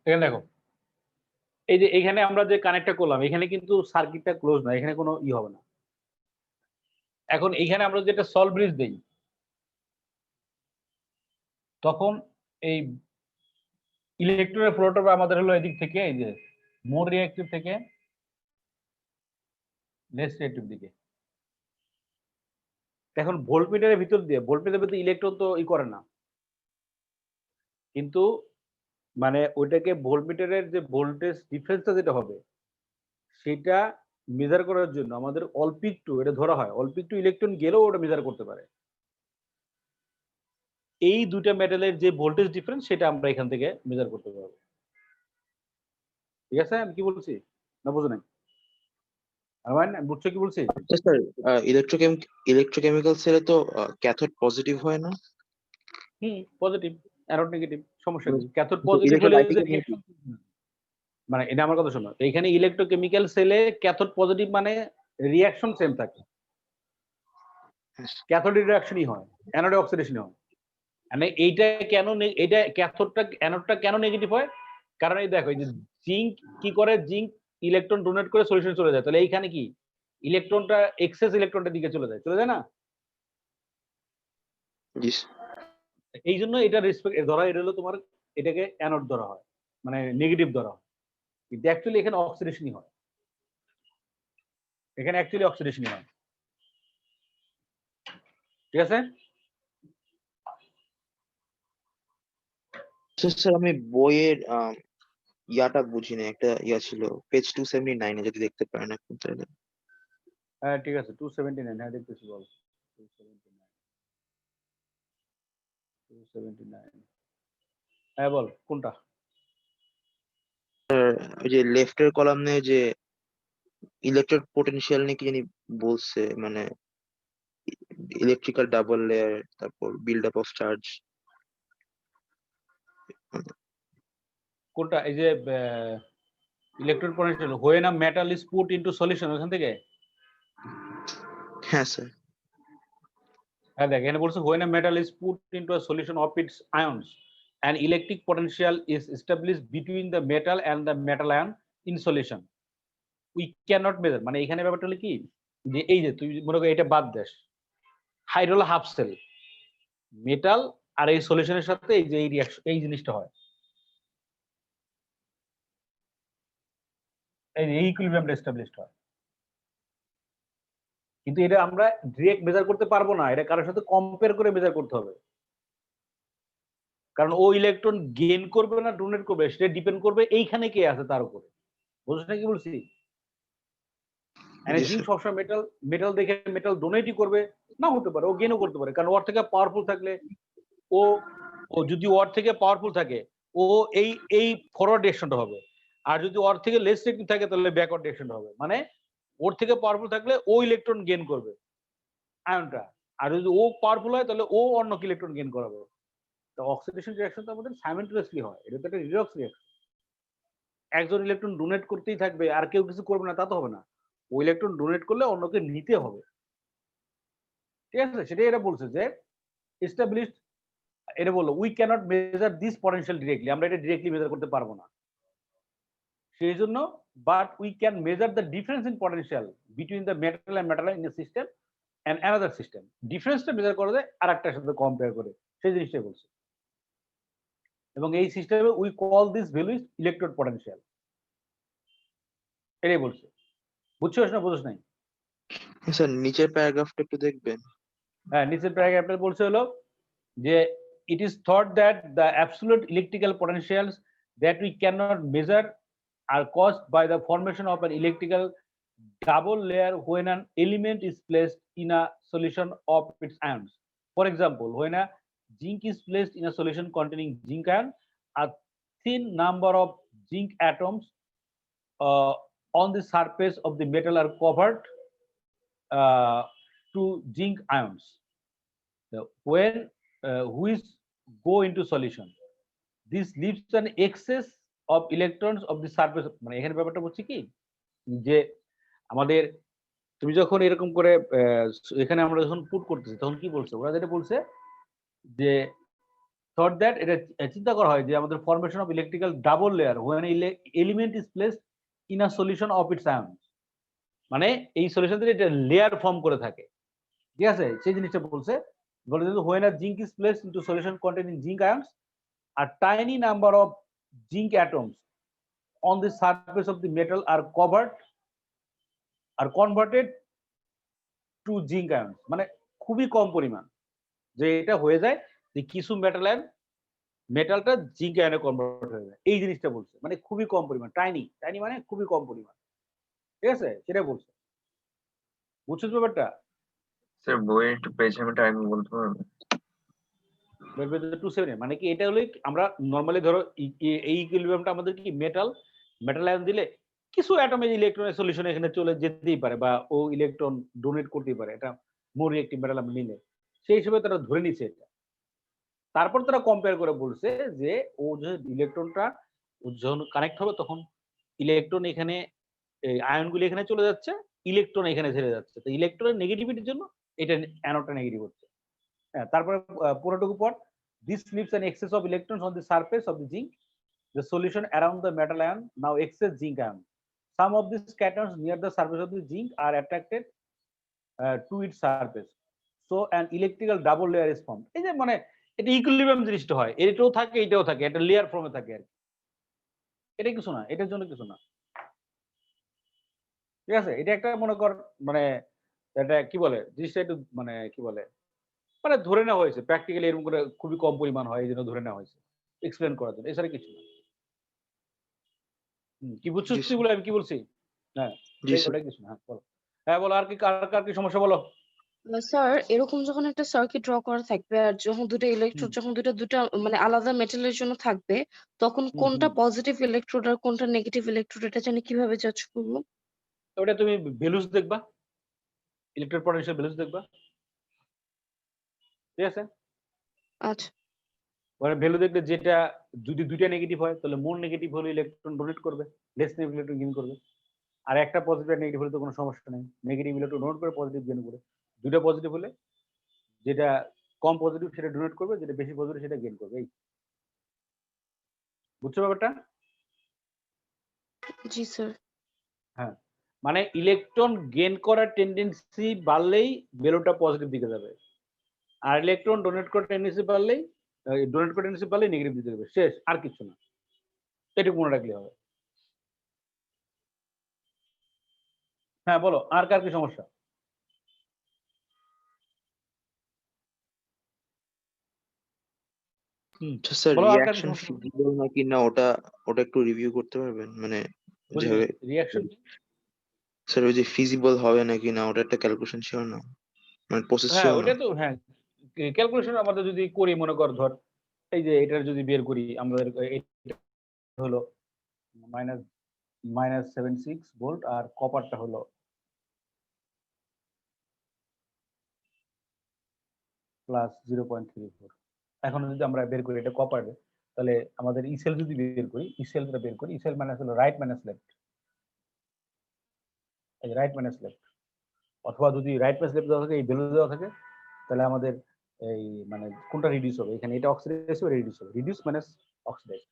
এখানে দেখো, এই যে এখানে আমরা যে কানেক্টটা করলাম, এখানে কিন্তু সার্কিটটা ক্লোজ না, এখানে কোনো হবে না। এখন এইখানে আমরা যেটা সল্ভ ব্রিজ দেই, তখন এই ইলেকট্রনের ফ্লোটা আমাদের হলো এদিক থেকে, এই যে মোর রিঅ্যাক্টিভ থেকে লেস রিঅ্যাক্টিভ দিকে। এখন ভোল্টমিটারের ভিতর দিয়ে, ভোল্টমিটারের ভিতরে ইলেকট্রন তো করে না, কিন্তু মানে ওইটাকে ভোল্টমিটারের যে ভোল্টেজ ডিফারেন্সটা যেটা হবে সেটা মেজার করার জন্য আমাদের অল্প একটু এটা ধরা হয়, অল্প একটু ইলেকট্রন গেলেও ওটা মেজার করতে পারে। এই দুইটা মেটালের যে ভোল্টেজ ডিফারেন্স সেটা আমরা এখান থেকে মেজার করতে পারবো। ঠিক আছে, আমি কি বলছি না বুঝো নাই? বুঝছো কি বলছি? আচ্ছা স্যার, ইলেকট্রোকেমিক্যাল সেলে তো ক্যাথোড পজিটিভ হয় না? পজিটিভ, অ্যানোড নেগেটিভ, সমস্যা কি? ক্যাথোড তো পজিটিভ হলে ইলেকট্রোলাইটিক যে রিঅ্যাকশন, মানে এটা আমার কথা শোনো, এখানে ইলেকট্রোকেমিক্যাল সেলে ক্যাথোড পজিটিভ মানে রিঅ্যাকশন সেম থাকে, ক্যাথোড রিঅ্যাকশনই হয়, অ্যানোডে অক্সিডেশনই হয়। মানে এইটা কেন এটা ক্যাথোডটা অ্যানোডটা কেন নেগেটিভ হয়? কারণ এই দেখো, এই যে জিঙ্ক কি করে, জিঙ্ক ইলেকট্রন ডোনেট করে সলিউশন চলে যায়, তাহলে এইখানে কি ইলেকট্রনটা এক্সেস ইলেকট্রনটার দিকে চলে যায় না? এই জন্য এটা রেসপেক্ট ধরা, এটা হলো তোমার, এটাকে অ্যানোড ধরা হয়, মানে নেগেটিভ ধরা হয়, কিন্তু অ্যাকচুয়ালি এখানে অক্সিডেশনই হয়, এখানে অ্যাকচুয়ালি অক্সিডেশনই হয়। ঠিক আছে স্যার, আমি বইয়ের ইয়াটা বুঝিনি, একটা ইয়া ছিল পেজ 279 যদি দেখতে পারেন এখন তাহলে। হ্যাঁ ঠিক আছে, 279, হ্যাঁ দেখতেছি, বল 279, 279, হ্যাঁ বল কোনটা? ওই যে লেফটের কলামে যে ইলেকট্রোড পোটেনশিয়াল নিয়ে কি জানি বলছে, মানে ইলেকট্রিক্যাল ডাবল লেয়ার, তারপর বিল্ড আপ অফ চার্জ। কোনটা? এই যে electron potential when a metal is put into solution, ওখান থেকে? হ্যাঁ স্যার। হ্যাঁ দেখ, এখানে বলছে when a metal is put into a solution of its আয়ন্স and electric potential is established between the metal and the metal ion in solution we can not measure. মানে এখানে ব্যাপারটা হলো কি, যে এই যে তুই মনে কর এটা বাদ দেশ, হাইড্রোল হাফ সেল মেটাল আর এই সলিউশনের সাথে এই যে এই রিঅ্যাকশন, এই জিনিসটা হয়, এই ইকুইলিব্রিয়ামটা এস্টাবলিশড হয়। কিন্তু এটা আমরা ডিরেক্ট মেজার করতে পারবো না, এটা কারোর সাথে কম্পেয়ার করে মেজার করতে হবে, কারণ ও ইলেকট্রন গেইন করবে না ডোনেট করবে সেটা ডিপেন্ড করবে এইখানে কে আছে তার উপরে। বুঝছ না কি বলছি? জিঙ্ক সবসময় মেটাল মেটাল দেখে মেটাল ডোনেটই করবে না, হতে পারে ও গেইনও করতে পারে, কারণ ওর থেকে পাওয়ারফুল থাকলে ও ও যদি ওর থেকে পাওয়ারফুল থাকে ও এই এই ফরওয়ার্ড ডিরেকশনটা হবে, আর যদি ওর থেকে লেস রেস্ট্রিক্টিভ থাকে তাহলে ব্যাকওয়ার্ড ডিরেকশনটা হবে। মানে ওর থেকে পাওয়ারফুল থাকলে ও ইলেকট্রন গেইন করবে আয়নটা, আর যদি ও পাওয়ারফুল হয় তাহলে ও অন্য ইলেকট্রন গেইন করাবে। তো অক্সিডেশন রিঅ্যাকশন তো আমাদের সাইমেন্টানেসলি হয়, এটা তো একটা রিডক্স রিঅ্যাকশন। একজন ইলেকট্রন ডোনেট করতেই থাকবে আর কেউ কিছু করবে না তা তো হবে না, ওই ইলেকট্রন ডোনেট করলে অন্যকে নিতে হবে। ঠিক আছে, সেটাই এটা বলছে যে এস্টাবলিশড, এটা বললো we cannot measure this potential directly, আমরা এটা ডিরেক্টলি মেজার করতে পারবো না, সেই জন্য but we can measure the difference in potential between the metal and metal in a system and another system. ডিফারেন্সটা মেজার করা যায় আর একটার সাথে কম্পেয়ার করে, সেই জিনিসটাই বলছে। এবং এই সিস্টেমে we call this value is electrode potential, এটাই বলছে। বুঝছিস না বুঝছ নাই? স্যার নিচের প্যারাগ্রাফটা একটু দেখবেন। হ্যাঁ, নিচের প্যারাগ্রাফটা বলছে হলো যে it is thought that the absolute electrical potentials that we cannot measure are caused by the formation of an electrical double layer when an element is placed in a solution of its ions. For example, when a zinc is placed in a solution containing zinc ion, a thin number of zinc atoms uh, on the surface of the metal are covered uh, to zinc ions. When which go into solution, this leaves an excess of electrons of the surface. মানে এখানে ব্যাপারটা বলছি কি, যে আমাদের তুমি যখন এরকম করে এখানে আমরা যখন পুট করতেছি তখন কি বলছে ওরা, যেটা বলছে যে thought that এটা চিন্তা করা হয় যে আমাদের formation of electrical double layer when element is placed in a solution of its আয়ন্স, মানে এই সলিউশন থেকে এটা লেয়ার ফর্ম করে থাকে, ঠিক আছে? সেই জিনিসটা বলছে, বলে যে when a zinc is placed into solution containing zinc ions, a tiny number of zinc atoms on the surface of the metal are converted to zinc ions, মানে খুবই কম পরিমাণ যে এটা হয়ে যায় যে কিছু মেটালটা জিঙ্ক আয়নে কনভার্ট হয়ে যায়, এই জিনিসটা বলছে, মানে খুবই কম পরিমাণ, টাইনি মানে খুবই কম পরিমাণ, ঠিক আছে? সেটা বলছে, বুঝছিস ব্যাপারটা? স্যার বইয়ের একটু পেজ নাম্বারটা আমি বলতে পারবো? 270 মানে কি, এটা হলো আমরা নরমালি ধরো এই ইকুইলিব্রিয়ামটা আমাদের কি মেটাল আয়ন দিলে কিছু অ্যাটমের ইলেকট্রনের সলিউশন এখানে চলে যেতেই পারে বা ও ইলেকট্রন ডোনেট করতেই পারে, এটা মোর রিঅ্যাক্টিভ মেটাল আমরা নিলে, সেই হিসেবে তারা ধরে নিচ্ছে এটা। তারপর তারা কম্পেয়ার করে বলছে যে ও যে ইলেকট্রনটা যখন কানেক্ট হবে তখন ইলেকট্রন এখানে আয়নগুলি এখানে চলে যাচ্ছে, ইলেকট্রন এখানে ছেড়ে যাচ্ছে, তো ইলেকট্রনের নেগেটিভিটির জন্য এটা অ্যানোডটা নেগেটিভ হচ্ছে। হ্যাঁ, তারপরে পুরোটুকু পর this leaves an excess of electrons on the surface of the zinc, the solution around the metal ion now excess zinc ion. Some of these cations near the surface of the zinc are attracted to its surface, so an electrical double layer is formed. এই যে মানে এটা equilibrium জিনিসটা হয়, এটাও থাকে এটাও থাকে, এটা লেয়ার ফর্মে থাকে আর কি, এটা কিছু না, এটার জন্য কিছু না, ঠিক আছে? এটা একটা মনে কর মানে এটা কি বলে জিনিসটা একটু মানে কি বলে মানে ধরে নেওয়া হয়েছে প্র্যাকটিক্যালি, এরকম করে খুবই কম পরিমাণ হয় এই জন্য ধরে নেওয়া হয়েছে এক্সপ্লেন করার জন্য, এছাড়া কিছু না। কি বুঝছিস জি তুই বলে আমি কি বলছি? হ্যাঁ, জি স্যার। ওটাই কিছু না। হ্যাঁ বলো, হ্যাঁ বলো, আর কার কি সমস্যা বলো। স্যার এরকম যখন একটা সার্কিট ড্র করা থাকবে আর যখন দুটো ইলেকট্রোড হুম, যখন দুটো মানে আলাদা মেটালের জন্য থাকবে, তখন হুম, কোনটা হুম। পজিটিভ ইলেকট্রোড আর কোনটা নেগেটিভ ইলেকট্রোড এটা জানি কিভাবে জাজ করবো? ওটা তুমি ভ্যালুস দেখবা, ইলেকট্রন পটেনশিয়াল ভ্যালুস দেখবা, ঠিক আছে? আচ্ছা। ওখানে ভ্যালু দেখলে যেটা যদি দুইটা নেগেটিভ হয় তাহলে মোর নেগেটিভ হলে ইলেকট্রন ডোনেট করবে, লেস নেগেটিভ ইলেকট্রন গেইন করবে। আর একটা পজিটিভ আর নেগেটিভ হলে তো কোনো সমস্যা নেই, নেগেটিভ ইলেকট্রন ডোনেট করে পজিটিভ গেইন করে। দুইটা পজিটিভ হলে যেটা কম পজিটিভ সেটা ডোনেট করবে, যেটা বেশি পজিটিভ সেটা গেইন করবে। এই বুঝছো ব্যাপারটা? জি স্যার। হ্যাঁ, মানে ইলেকট্রন গেইন করার টেন্ডেন্সি বাড়লেই ভ্যালুটা পজিটিভ দিকে যাবে, আর ইলেকট্রন ডোনেট করার টেন্ডেন্সি বাড়লেই নেগেটিভ দিতে যাবে, শেষ, আর কিছু না, এটুকু মনে রাখলে হবে। হ্যাঁ বলো, আর কার কি সমস্যা? আচ্ছা স্যার, বলো আর কার কি রিঅ্যাকশন সমস্যা? ফিজিবল নাকি না ওটা ওটা একটু রিভিউ করতে পারবেন? মানে বুঝলি যেভাবে রিয়াকশন কি? স্যার ওই যে ফিজিবল হবে নাকি না ওটা একটা ক্যালকুলেশন ছিল না, মানে প্রসেস হ্যাঁ ছিল না। ওইটা তো হ্যাঁ, ক্যালকুলেশন আমাদের যদি করি মনে কর ধর এই যে এটার যদি বের করি আমাদের এটা হলো মাইনাস -76 ভোল্ট আর কপারটা হলো +0.34। এখন যদি আমরা বের করি এটা কপার, তাহলে আমাদের ইসেল যদি বের করি, ইসেল মানে হলো রাইট মাইনাস লেফট, এই রাইট মাইনাস লেফট, অথবা যদি রাইট মাইনাস লেফট দেওয়া থাকে এই ভ্যালু দেওয়া থাকে, তাহলে আমাদের এই মানে কোনটা রিডিউস হবে, এখানে এটা অক্সিডাইজ হবে, রিডিউস হবে, রিডিউস মাইনাস অক্সিডাইজ,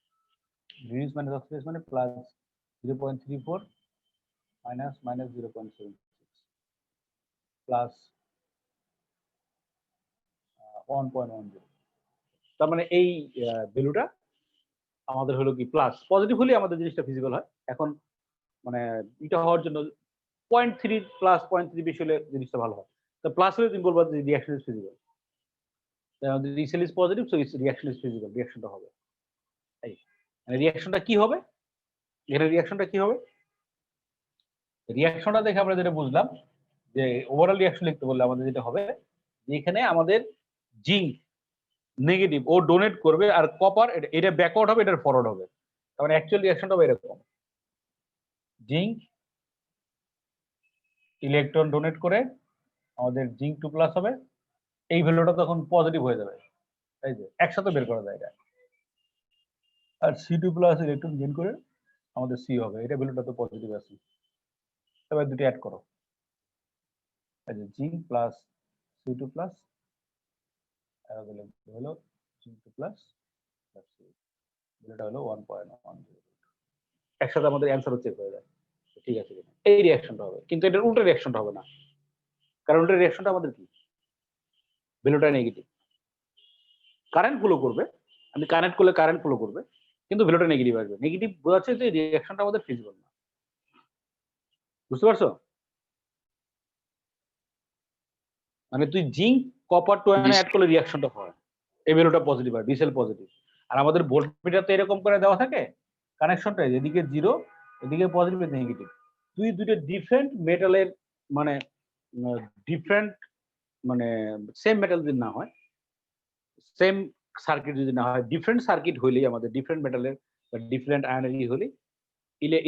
মানে +0.34 মাইনাস -0.76 প্লাস 1.10, তার মানে এই ভ্যালুটা আমাদের হলো কি প্লাস, পজিটিভ হলে আমাদের জিনিসটা ফিজিবল হয়। এখন মানে এটা হওয়ার জন্য 0.3 প্লাস 0.3 বেশি হলে জিনিসটা ভালো হয়, তো প্লাস হলে তুমি বলবা যে reaction is feasible, result is positive so reaction is feasible, রিঅ্যাকশনটা হবে এই মানে রিঅ্যাকশনটা কি হবে, এখানে রিঅ্যাকশনটা কি হবে, রিঅ্যাকশনটা দেখে আমরা যেটা বুঝলাম যে ওভারঅল রিঅ্যাকশন লিখতে বললে আমাদের যেটা হবে যে এখানে আমাদের জিঙ্ক নেগেটিভ ও ডোনেট করবে আর কপার এটা ব্যাকওয়ার্ড হবে, এটা ফরওয়ার্ড হবে, তার মানে অ্যাকচুয়াল রিঅ্যাকশনটা হবে এরকম, জিঙ্ক ইলেকট্রন ডোনেট করে আমাদের জিঙ্ক 2+ হবে, এই ভ্যালুটা তখন পজিটিভ হয়ে যাবে, এই যে একসাথে বের করা যায় এটা, আর C2+ ইলেকট্রন গেইন করে আমাদের সি হবে, এটা ভ্যালুটা তো পজিটিভ আছে, তবে দুটো অ্যাড করো, এই যে জিঙ্ক প্লাস C2+ হলো প্লাস এটা হলো 1.10 একসাথে আমাদের অ্যান্সারও চেক হয়ে যায় ঠিক আছে কিনা এই রিঅ্যাকশনটা হবে কিন্তু এটার উল্টো রিঅ্যাকশনটা হবে না কারণ উল্টো রিঅ্যাকশনটা আমাদের কি ভ্যালুটা নেগেটিভ কারেন্ট ফ্লো করবে আমি কানেক্ট করলে কারেন্ট ফ্লো করবে কিন্তু ভ্যালুটা নেগেটিভ আসবে নেগেটিভ বোঝাচ্ছে যে রিঅ্যাকশনটা আমাদের ফিজিবল না বুঝতে পারছো মানে তুই জিঙ্ক কপার টোয়ানে অ্যাড করলে রিঅ্যাকশনটা হয় এই ভ্যালুটা পজিটিভ হয় ডিসেল পজিটিভ আর আমাদের ভোল্টমিটার তো এরকম করে দেওয়া থাকে কানেকশনটা এদিকে জিরো এদিকে পজিটিভ এদিকে নেগেটিভ তুই দুটো ডিফারেন্ট মেটালের মানে ডিফারেন্ট মানে সেম মেটাল যদি না হয় সেম সার্কিট যদি না হয় ডিফারেন্ট সার্কিট হইলেই আমাদের ডিফারেন্ট মেটালের বা ডিফারেন্ট আয়নারি হলে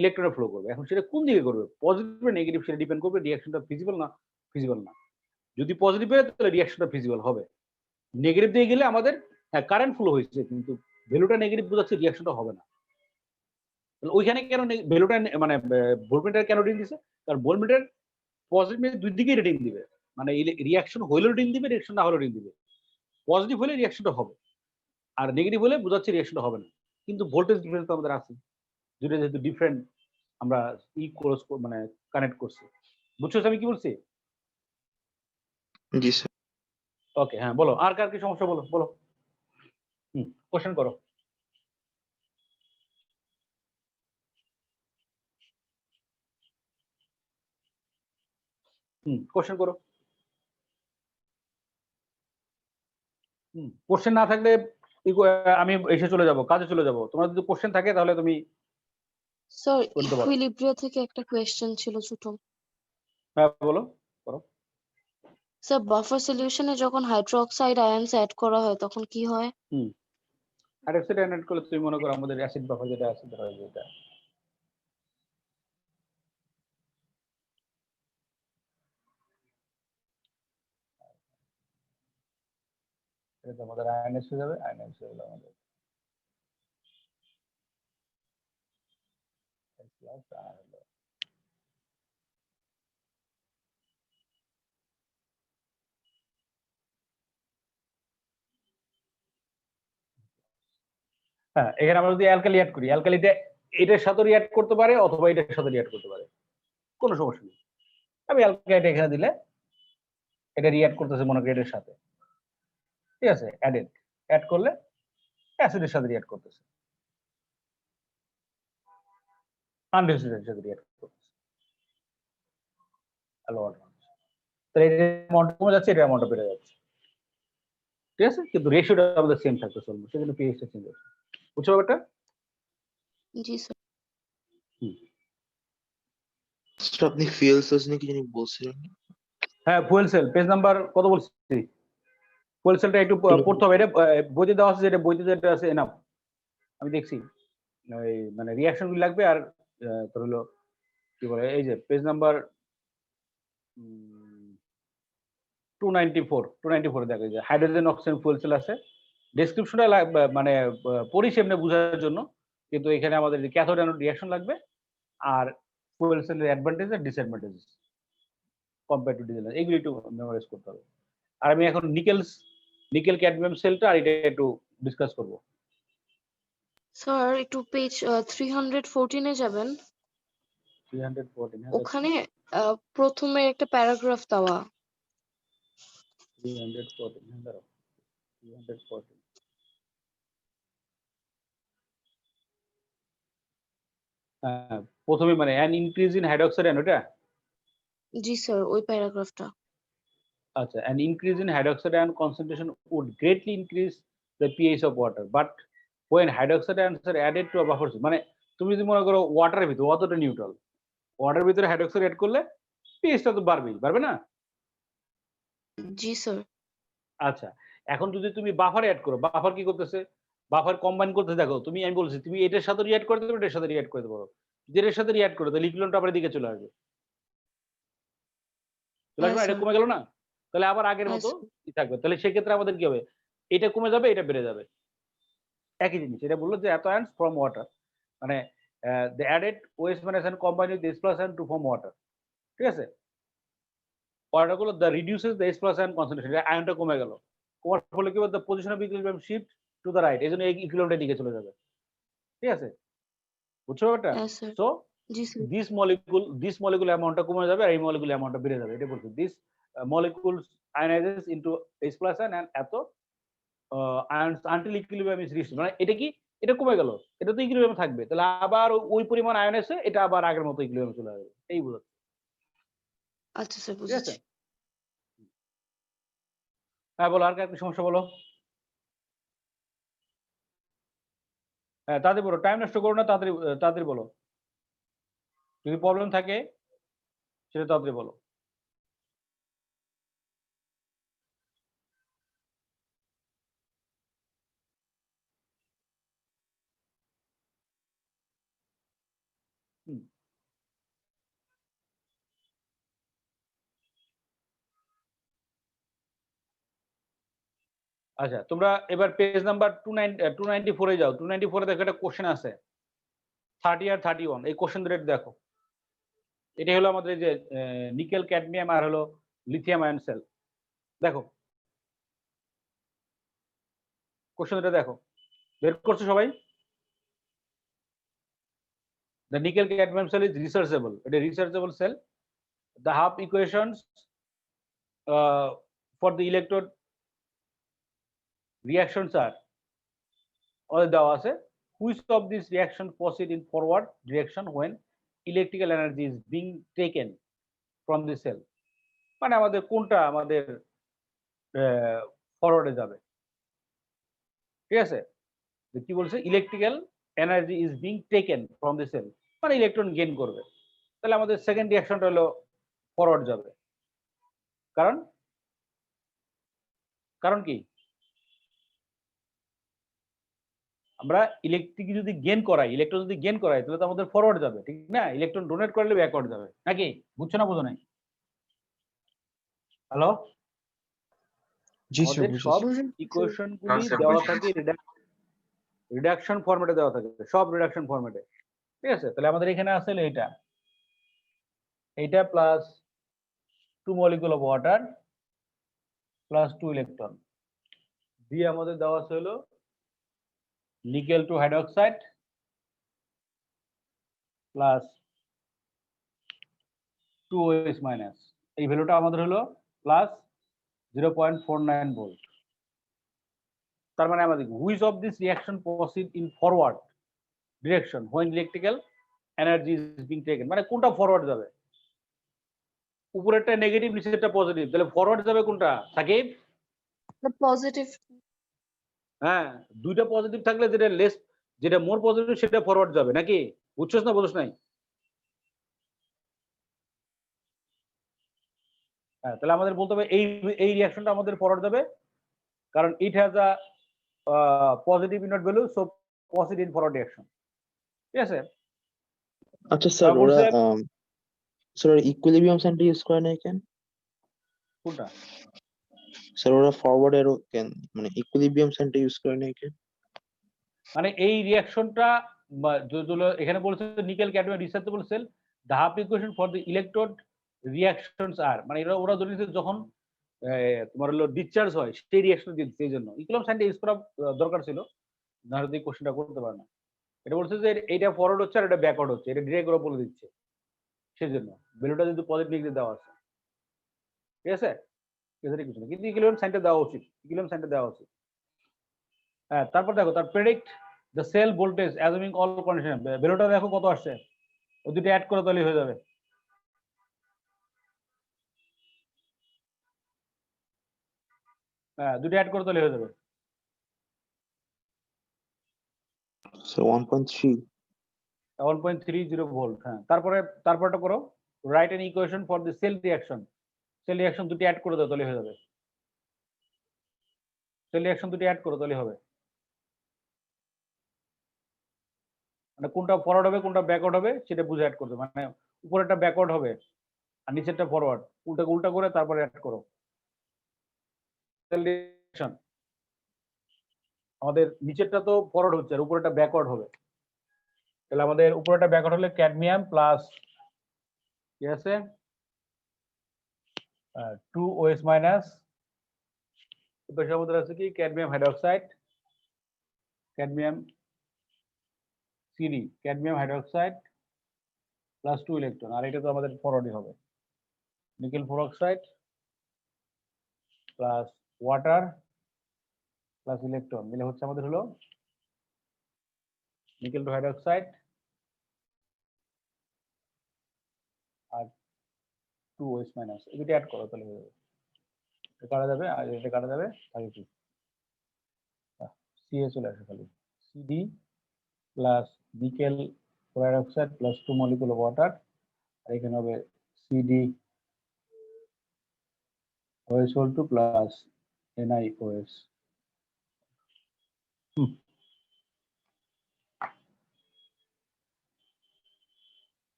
ইলেকট্রন ফ্লো করবে এখন সেটা কোন দিকে করবে পজিটিভ নেগেটিভ সেটা ডিপেন্ড করবে রিঅ্যাকশনটা ফিজিবল না যদি পজিটিভ হয় তাহলে রিঅ্যাকশনটা ফিজিবল হবে নেগেটিভ দিয়ে গেলে আমাদের হ্যাঁ কারেন্ট ফ্লো হয়েছে কিন্তু ভ্যালুটা নেগেটিভ বোঝাচ্ছে রিঅ্যাকশনটা হবে না তাহলে ওইখানে কেন ভ্যালুটা মানে ভোল্টমিটার কেন রিডিং দিছে কারণ ভোল্টমিটার পজিটিভ দুই দিকেই রিডিং দিবে মানে রিঅ্যাকশন হইলেও রিডিং দিবে রিঅ্যাকশন না হলেও রিডিং দিবে পজিটিভ হলে রিঅ্যাকশনটা হবে আর নেগেটিভ হলে বোঝাচ্ছে রিঅ্যাকশনটা হবে না কিন্তু ভোল্টেজ ডিফারেন্স তো আমাদের আছে দুটো যেহেতু ডিফারেন্ট আমরা ক্রস মানে কানেক্ট করছি বুঝছো আমি কি বলছি জি স্যার ওকে হ্যাঁ বলো আর কার কি সমস্যা বলো বলো কোশ্চেন করো কোশ্চেন করো কোশ্চেন না থাকলে আমি এসে চলে যাব কাজে চলে যাব তোমার যদি কোশ্চেন থাকে তাহলে তুমি স্যার করতে পারো ইকুইলিব্রিয়া থেকে একটা কোয়েশ্চেন ছিল ছোট হ্যাঁ বলো করো স্যার বাফার সলিউশনে যখন হাইড্রোক্সাইড আয়নস অ্যাড করা হয় তখন কি হয় হাইড্রোক্সাইড আয়ন অ্যাড করলে তুমি মনে করো আমাদের অ্যাসিড বাফার যেটা আছে ধরো যেটা এটা আমাদের আয়নস হয়ে যাবে আয়নস হয়ে গেলে আমাদের প্লাস আর হলো হ্যাঁ এখানে আমরা যদি অ্যালকালি অ্যাড করি অ্যালকালিটা এটার সাথে রিঅ্যাক্ট করতে পারে অথবা এটার সাথে রিঅ্যাক্ট করতে পারে কোনো সমস্যা নেই আমি অ্যালকালিটা এখানে দিলে এটা রিঅ্যাক্ট করতেছে মনে করি এটার সাথে ঠিক আছে অ্যাড করলে অ্যাসিডের সাথে রিঅ্যাক্ট করতেছে আনডিউসের সাথে রিঅ্যাক্ট করতেছে তাহলে এটা অ্যামাউন্ট কমে যাচ্ছে এটা অ্যামাউন্টটা বেড়ে যাচ্ছে ঠিক আছে কিন্তু রেশিওটা আমাদের সেম থাকতে চলবে সেজন্য পিএইচটা চেঞ্জ হচ্ছে বুঝছো ব্যাপারটা জি স্যার স্যার আপনি ফুয়েল সেলস নিয়ে কি জানি বলছিলেন হ্যাঁ ফুয়েল সেল পেজ নাম্বার কত বলছি ফুয়েল সেলটা একটু পড়তে হবে এটা বইতে দেওয়া আছে যেটা বইতে যেটা আছে এনাফ আমি দেখছি ওই মানে রিঅ্যাকশন গুলো লাগবে আর তোর হলো কি বলে এই যে পেজ নাম্বার 294 দেখো যে হাইড্রোজেন অক্সিজেন ফুয়েল সেল আছে ডেসক্রিপশনটা মানে পড়ি সেমনে বোঝার জন্য কিন্তু এখানে আমাদের ক্যাথোড অ্যানোড রিঅ্যাকশন লাগবে আর ফুয়েল সেলের অ্যাডভান্টেজ আর ডিসঅ্যাডভান্টেজ কম্পেয়ার টু ডিজেল এইগুলো একটু মেমোরাইজ করতে হবে আর আমি এখন নিকেল ক্যাডমিয়াম সেলটা আর এটা একটু ডিসকাস করব স্যার একটু পেজ 314 এ যাবেন 314 ওখানে প্রথমে একটা প্যারাগ্রাফ দেওয়া 314 দাঁড়াও 314 প্রথমে মানে an increase in hydroxide ion ওটা জি স্যার ওই প্যারাগ্রাফটা আচ্ছা an increase in hydroxide ion concentration would greatly increase the pH of water but when hydroxide ions are added to a buffer মানে তুমি যদি মনে করো ওয়াটারের ভিতরে অতটা নিউট্রাল ওয়াটারের ভিতরে হাইড্রোক্সাইড অ্যাড করলে পিএইচটা তো বাড়বে না জি স্যার আচ্ছা এখন যদি তুমি বাফার অ্যাড করো বাফার কি করতেছে বাফার কম্বাইন করতে দেখো তুমি আমি বলছি তুমি এটার সাথে রিঅ্যাক্ট করতে পারো এটার সাথে রিঅ্যাক্ট করতে পারো যেটার সাথে রিঅ্যাক্ট করো তাহলে ইকুইভ্যালেন্ট আবার দিকে চলে আসবে এটা কমে গেল না তাহলে আবার আগের মতো থাকবে তাহলে সেক্ষেত্রে আমাদের কি হবে এটা কমে যাবে এটা বেড়ে যাবে একই জিনিস এটা বললো যে এত আয়ন্স ফ্রম ওয়াটার মানে the added OH minus and combined with H plus ion to form water ঠিক আছে ওয়াটার গুলো the reduces the H plus ion concentration আয়নটা কমে গেল কমার ফলে কি হবে the position of equilibrium shift to the right, এই জন্য এই ইকুইলিব্রিয়ামের দিকে চলে যাবে। ঠিক আছে, বুঝছো ব্যাপারটা? Yes, sir. So G sir. This molecule অ্যামাউন্টটা কমে যাবে আর এই মলিকুল অ্যামাউন্টটা বেড়ে যাবে, এটা বলছি। This molecules ionizes into H plus ion and এত ions until equilibrium is reached, মানে এটা কি, এটা কমে গেল, এটা তো ইকুইলিব্রিয়ামে থাকবে, তাহলে আবার ওই পরিমাণ আয়ন এসে এটা আবার আগের মতো ইকুইলিব্রিয়ামে চলে আসবে, এই বোঝাচ্ছে। আচ্ছা স্যার, ঠিক আছে, বুঝেছি। হ্যাঁ বলো, আর কি সমস্যা বলো। হ্যাঁ তাড়াতাড়ি বলো, টাইম নষ্ট করো না, তাড়াতাড়ি তাড়াতাড়ি বলো, যদি প্রবলেম থাকে সেটা তাড়াতাড়ি বলো। হুম, আচ্ছা তোমরা এবার পেজ নাম্বার 294 যাও। 294 দেখো একটা কোশ্চেন আছে 30 আর 31, এই কোশ্চেন দুটো দেখো। এটা হলো আমাদের এই যে নিকেল ক্যাডমিয়াম আর হলো লিথিয়াম আয়ন সেল। দেখো কোশ্চেন দুটো দেখো, বের করছো সবাই? The nickel cadmium cell is researchable. It is a researchable cell. The half equations for the electrode reactions are দেওয়া আছে। Which of these reaction proceed in forward direction when electrical energy is being taken from the cell? মানে আমাদের কোনটা আমাদের ফরওয়ার্ডে যাবে, ঠিক আছে? কি বলছে, electrical energy is being taken from the cell, মানে ইলেকট্রন গেইন করবে, তাহলে আমাদের সেকেন্ড রিঅ্যাকশনটা হলো ফরওয়ার্ড যাবে। কারণ কারণ কি, আমরা ইলেকট্রিক যদি গেইন করাই, ইলেকট্রন যদি গেইন করাই তাহলে তো আমাদের ফরওয়ার্ড যাবে, ঠিক না? ইলেকট্রন ডোনেট করলে ব্যাকওয়ার্ড যাবে, নাকি? বুঝছো না, বুঝো নাই? হ্যালো, জি স্যার, আমাদের সব বুঝেছি। ইকুয়েশন হ্যাঁ গুলি স্যার, দেওয়া বুঝেছি। থাকে রিডাকশন ফরম্যাটে দেওয়া থাকে, সব রিডাকশন ফরম্যাটে, ঠিক আছে? তাহলে আমাদের এখানে আছে এইটা plus 2 molecule of water plus 2 electron দিয়ে আমাদের দেওয়া আছে হলো nickel two hydroxide plus 2 OH minus, এই ভ্যালুটা আমাদের হলো প্লাস 0.49 ভোল্ট। তার মানে আমাদের which of this reaction proceed in forward direction when electrical energy is being taken, মানে কোনটা ফরওয়ার্ড যাবে? উপরেরটা নেগেটিভ, নিচেরটা পজিটিভ, তাহলে ফরওয়ার্ড যাবে কোনটা সাকিব? পজিটিভ। হ্যাঁ, দুইটা পজিটিভ থাকলে যেটা মোর পজিটিভ সেটা ফরওয়ার্ড যাবে, নাকি? বুঝছস না বুঝছ নাই? হ্যাঁ, তাহলে আমাদের বলতে হবে এই রিঅ্যাকশনটা আমাদের ফরওয়ার্ড যাবে, কারণ it has a positive unit value, so proceed in forward reaction. ঠিক আছে, আচ্ছা স্যার, তারপর ওরা sir sir equilibrium centre use করে না কেন? কোনটা? স্যার ওরা ফরওয়ার্ড এরো কেন, মানে ইকুইলিব্রিয়াম সেন্টার ইউজ করে না কেন? মানে এই রিঅ্যাকশনটা যেগুলো এখানে বলছে nickel cadmium rechargeable cell, the half equation for the electrode reactions are, মানে ওরা ধরে নিচ্ছে যখন তোমার হলো ডিসচার্জ হয় সেই রিঅ্যাকশন দিচ্ছে, এই জন্য ইকুইলিব্রিয়াম সাইনটা ইউজ করা দরকার ছিল, না হলে এই কোশ্চেনটা করতে পারে না। এটা বলছে যে এটা ফরওয়ার্ড হচ্ছে আর এটা ব্যাকওয়ার্ড হচ্ছে, এটা ডিরেক্ট ওরা বলে দিচ্ছে, সেই জন্য ভ্যালুটা কিন্তু পজিটিভ নেগেটিভ দেওয়া আছে, ঠিক আছে? এখানে কিছু না, কিন্তু ইকুইলিব্রিয়াম সাইনটা দেওয়া উচিত, ইকুইলিব্রিয়াম সাইনটা দেওয়া উচিত। হ্যাঁ, তারপর দেখো তার predict the cell voltage assuming all condition, ভ্যালুটা দেখো কত আসছে, ওই দুটো অ্যাড করে তাহলে হয়ে যাবে। হ্যাঁ, দুটো অ্যাড করে তাহলে হয়ে যাবে। স্যার 1.3। 1.30 ভোল্ট। হ্যাঁ, তারপরটা করো, write an equation for the cell reaction দুটো অ্যাড করে দাও তাহলে হয়ে যাবে, সেল রিঅ্যাকশন দুটো অ্যাড করো তাহলে হবে, মানে কোনটা ফরওয়ার্ড হবে কোনটা ব্যাকওয়ার্ড হবে সেটা বুঝে অ্যাড করতে, মানে উপরেরটা ব্যাকওয়ার্ড হবে আর নিচেরটা ফরওয়ার্ড, উল্টা করে তারপরে অ্যাড করো। সেল রিঅ্যাকশন আমাদের নিচেরটা তো ফরওয়ার্ড হচ্ছে আর উপরেরটা ব্যাকওয়ার্ড হবে, তাহলে আমাদের উপরেরটা ব্যাকওয়ার্ড হলে ক্যাডমিয়াম প্লাস কি আছে 2 OH মাইনাস, এপাশে আমাদের আছে কি cadmium hydroxide cadmium CD cadmium hydroxide plus 2 electron, আর এটা তো আমাদের ফরওয়ার্ডই হবে। Nickel fluoride plus water plus electron মিলে হচ্ছে আমাদের হলো নিকেল হাইড্রোক্সাইড আর 2 OH মাইনাস, এই দুটো অ্যাড করো তাহলে হয়ে যাবে। এটা কাটা যাবে আর এটা কাটা যাবে, তাহলে কি সিএ চলে আসে খালি। CD plus nickel hydroxide plus 2 molecule of water, আর এখানে হবে সিডি OH2 প্লাস NiOH।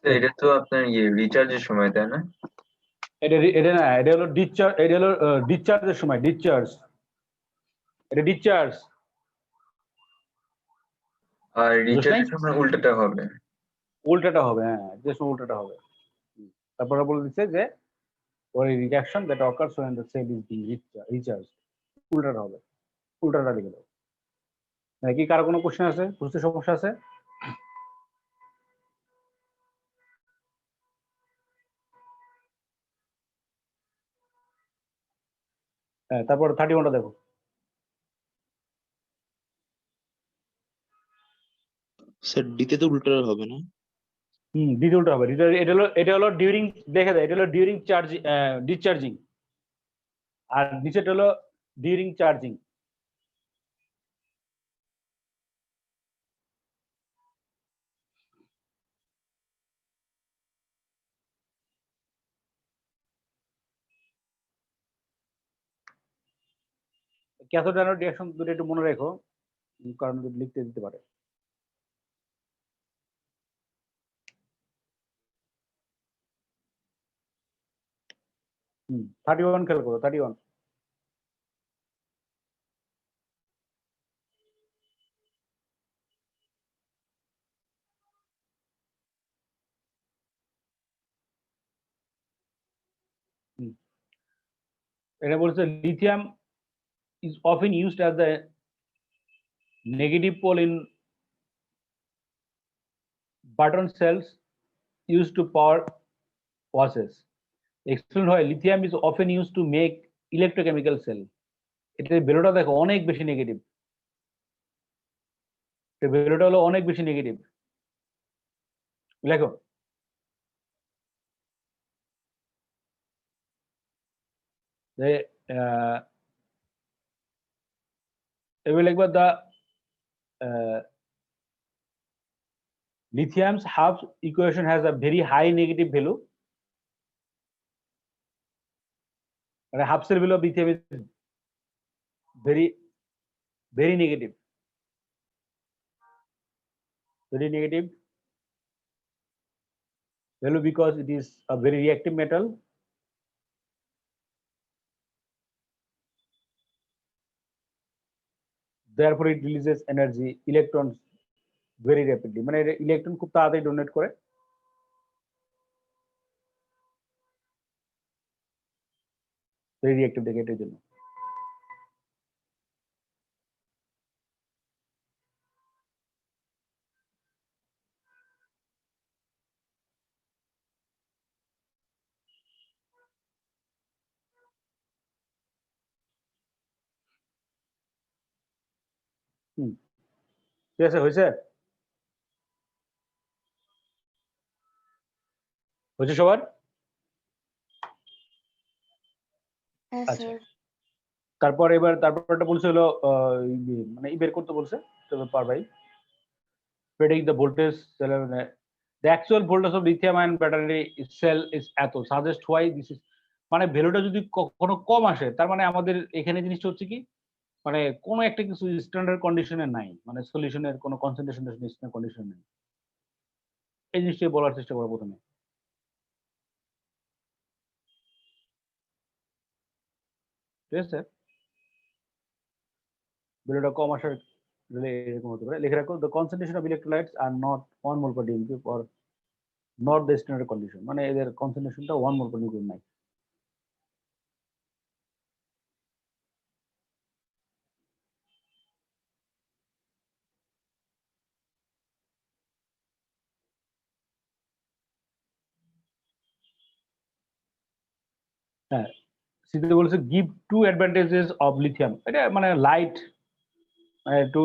তো এটা তো আপনার রিচার্জের সময়, তাই না? এটা না, এটা হলো ডিসচার্জ, এটা হলো ডিসচার্জের সময়, ডিসচার্জ, এটা ডিসচার্জ। আর রিচার্জের সময় উল্টোটা হবে। উল্টাটা হবে, হ্যাঁ, জাস্ট উল্টাটা হবে। তারপরে বলে দিচ্ছে যে or a reaction that occurs when the cell is being recharged, উল্টাটা হবে, উল্টাটা লিখে দাও। নাকি কারো কোনো কোশ্চেন আছে, বুঝতে সমস্যা আছে? হ্যাঁ, তারপর 31টা দেখো। স্যার ডিতে তো উল্টো হবে না? দিতে উল্টা হবে। এটা হলো ডিউরিং, দেখে দেয়, এটা হলো ডিউরিং চার্জ, ডিসচার্জিং, আর নিচেটা হলো during charging. Cathode anode reaction দুটো একটু মনে রেখো, কারণ লিখতে দিতে পারে। 31 খেয়াল করো, 31। এটা বলছে lithium is often used as the negative pole in Barton cells used to power process. Explain why lithium is often used to make electrochemical cell. এটার ভ্যালুটা দেখো অনেক বেশি নেগেটিভ, এটার ভ্যালুটা হলো অনেক বেশি নেগেটিভ। লেখো যে এবার লিখবা the lithium's half equation has a very high negative value, and half cell value of lithium is very negative, very negative value because it is a very reactive metal. Therefore it releases energy, electrons very rapidly, মানে electron খুব তাড়াতাড়ি donate করে। Very reactive দেখে এটার জন্য। ঠিক আছে, হয়েছে হয়েছে সবার? আচ্ছা, তারপর তারপরটা বলছে হলো মানে বের করতে বলছে পার ভাই predict the voltage cell, the actual voltage of lithium ion battery cell is এত, suggest why this is, মানে ভ্যালুটা যদি কখনো কম আসে তার মানে আমাদের এখানে জিনিসটা হচ্ছে কি, মানে কোনো একটা কিছু স্ট্যান্ডার্ড কন্ডিশনে নাই, মানে সলিউশনের কোনো কনসেন্ট্রেশন কন্ডিশন নেই। এই জিনিসটাই বলার চেষ্টা করবো প্রথমে। ঠিক আছে, ভ্যালুটা কম আসার এরকম হতে পারে। লিখে রাখো the concentration of electrolytes are not 1 mole per dm cube or not the standard condition, মানে এদের কনসেন্ট্রেশনটা 1 mole per dm cube নাই। হ্যাঁ, সিদ্ধি বলেছে give two advantages of lithium, এটা মানে লাইট টু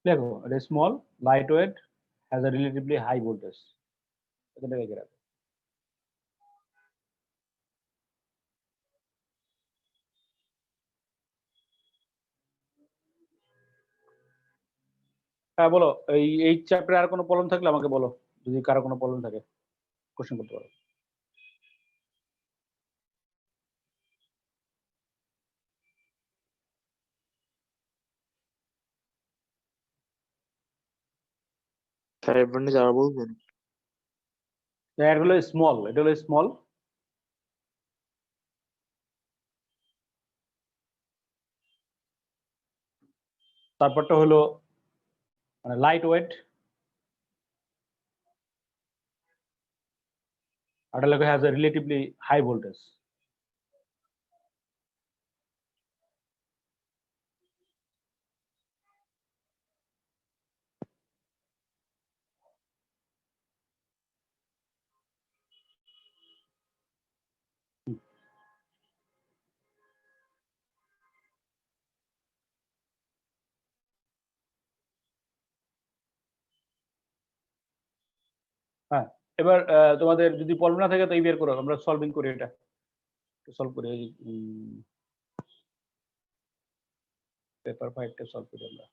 দেখো, এটা small, light weight, has a relatively high voltage, এটা লিখে রাখো। হ্যাঁ বলো, এই চ্যাপ্টারে আর কোনো প্রবলেম থাকলে আমাকে বলো, যদি কারো কোনো প্রবলেম থাকে কোশ্চেন করতে পারো। স্যার অ্যাডভান্টেজ আর বলবেন? এটা হলো স্মল, এটা হলো স্মল, তারপরটা হলো মানে লাইট ওয়েট, আর এটা has a relatively high voltage. হ্যাঁ, এবার তোমাদের যদি প্রবলেম না থাকে তো এই বের করো, আমরা সলভিং করি, এটা সলভ করি, পেপার 5টা সলভ করি আমরা।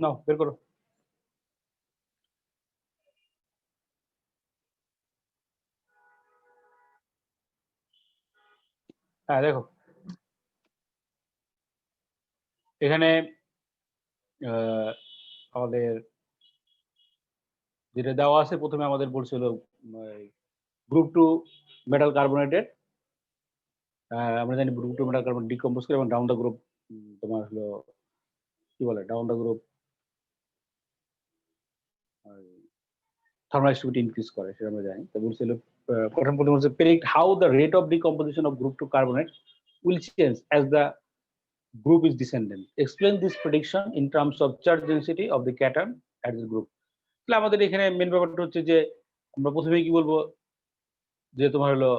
নাও বের করো। হ্যাঁ দেখো, এখানে আমাদের যেটা দেওয়া আছে, প্রথমে আমাদের বলছিল গ্রুপ টু মেটাল কার্বনেটেড, আমরা জানি group two metal carbonate decompose করে এবং ডাউন দ্য গ্রুপ তোমার হলো কি বলে, down the group thermal stability increase করে, সেটা আমরা জানি। তো বলছিল প্রথম প্রথম বলছে predict how the rate of decomposition of group two carbonate will change as the group is descendant. Explain this prediction in terms of charge density of the cation at the group. তাহলে আমাদের এখানে main ব্যাপারটা হচ্ছে যে আমরা প্রথমে কি বলবো, যে তোমার হলো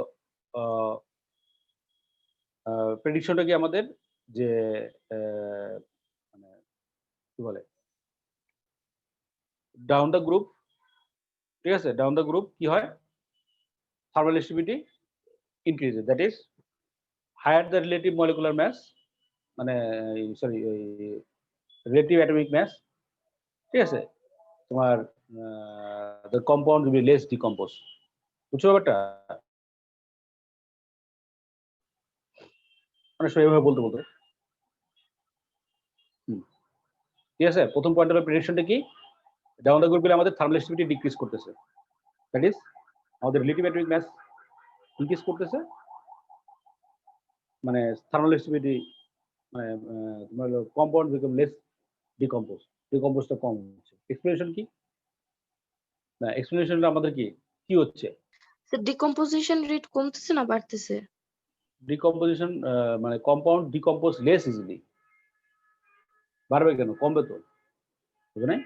প্রেডিকশনটা কি আমাদের, যে মানে কি বলে, ডাউন দ্য গ্রুপ, ঠিক আছে, ডাউন দ্য গ্রুপ কি হয়, thermal stability increases, that is higher the relative molecular mass, মানে সরি রিলেটিভ অ্যাটমিক ম্যাস, ঠিক আছে, তোমার the compound will be less decompose, বুঝছো ব্যাপারটা? অনেক সময় এভাবে বলতে বলতে, ঠিক আছে। প্রথম পয়েন্ট হলো প্রেডিকশনটা কি, ডাউন দ্য গ্রুপ গেলে আমাদের থার্মাল স্টেবিলিটি ডিক্রিজ করতেছে, দ্যাট ইজ আমাদের রিলেটিভ অ্যাটমিক ম্যাস ইনক্রিজ করতেছে, মানে থার্মাল স্টেবিলিটি মানে তোমার হলো কম্পাউন্ড বিকাম লেস ডিকম্পোজ, ডিকম্পোজটা কম হচ্ছে। এক্সপ্লেনেশন কি, না এক্সপ্লেনেশনটা আমাদের কি কি হচ্ছে, ডিকম্পোজিশন রেট কমতেছে না বাড়তেছে? ডিকম্পোজিশন মানে কম্পাউন্ড ডিকম্পোজ লেস ইজিলি, বাড়বে কেন, কমবে তো, বুঝো না?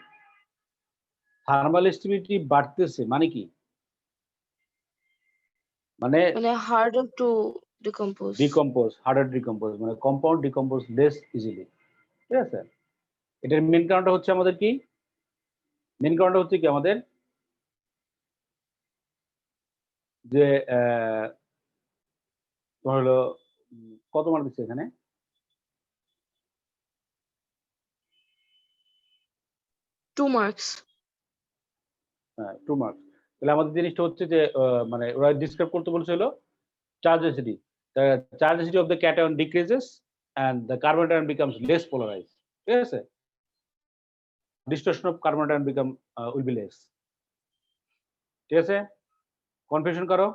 থার্মাল স্টেবিলিটি বাড়তেছে মানে কি, মানে মানে harder to decompose. Decompose, harder decompose, মানে কম্পাউন্ড ডিকম্পোজ লেস ইজিলি, ঠিক আছে। এটার মেন কারণটা হচ্ছে আমাদের কি, মেন কারণটা হচ্ছে কি আমাদের যে তোমার হলো কত মার্ক দিচ্ছে এখানে, 2 marks. হ্যাঁ 2 মার্কস। তাহলে আমাদের জিনিসটা হচ্ছে যে মানে ওরা ডিসক্রাইব করতে বলছিল charge density. The charge density of the cation decreases and the carbon atom becomes less polarized. ঠিক আছে? Distortion of carbon atom become will be less. ঠিক আছে? কনফিউশন কারো?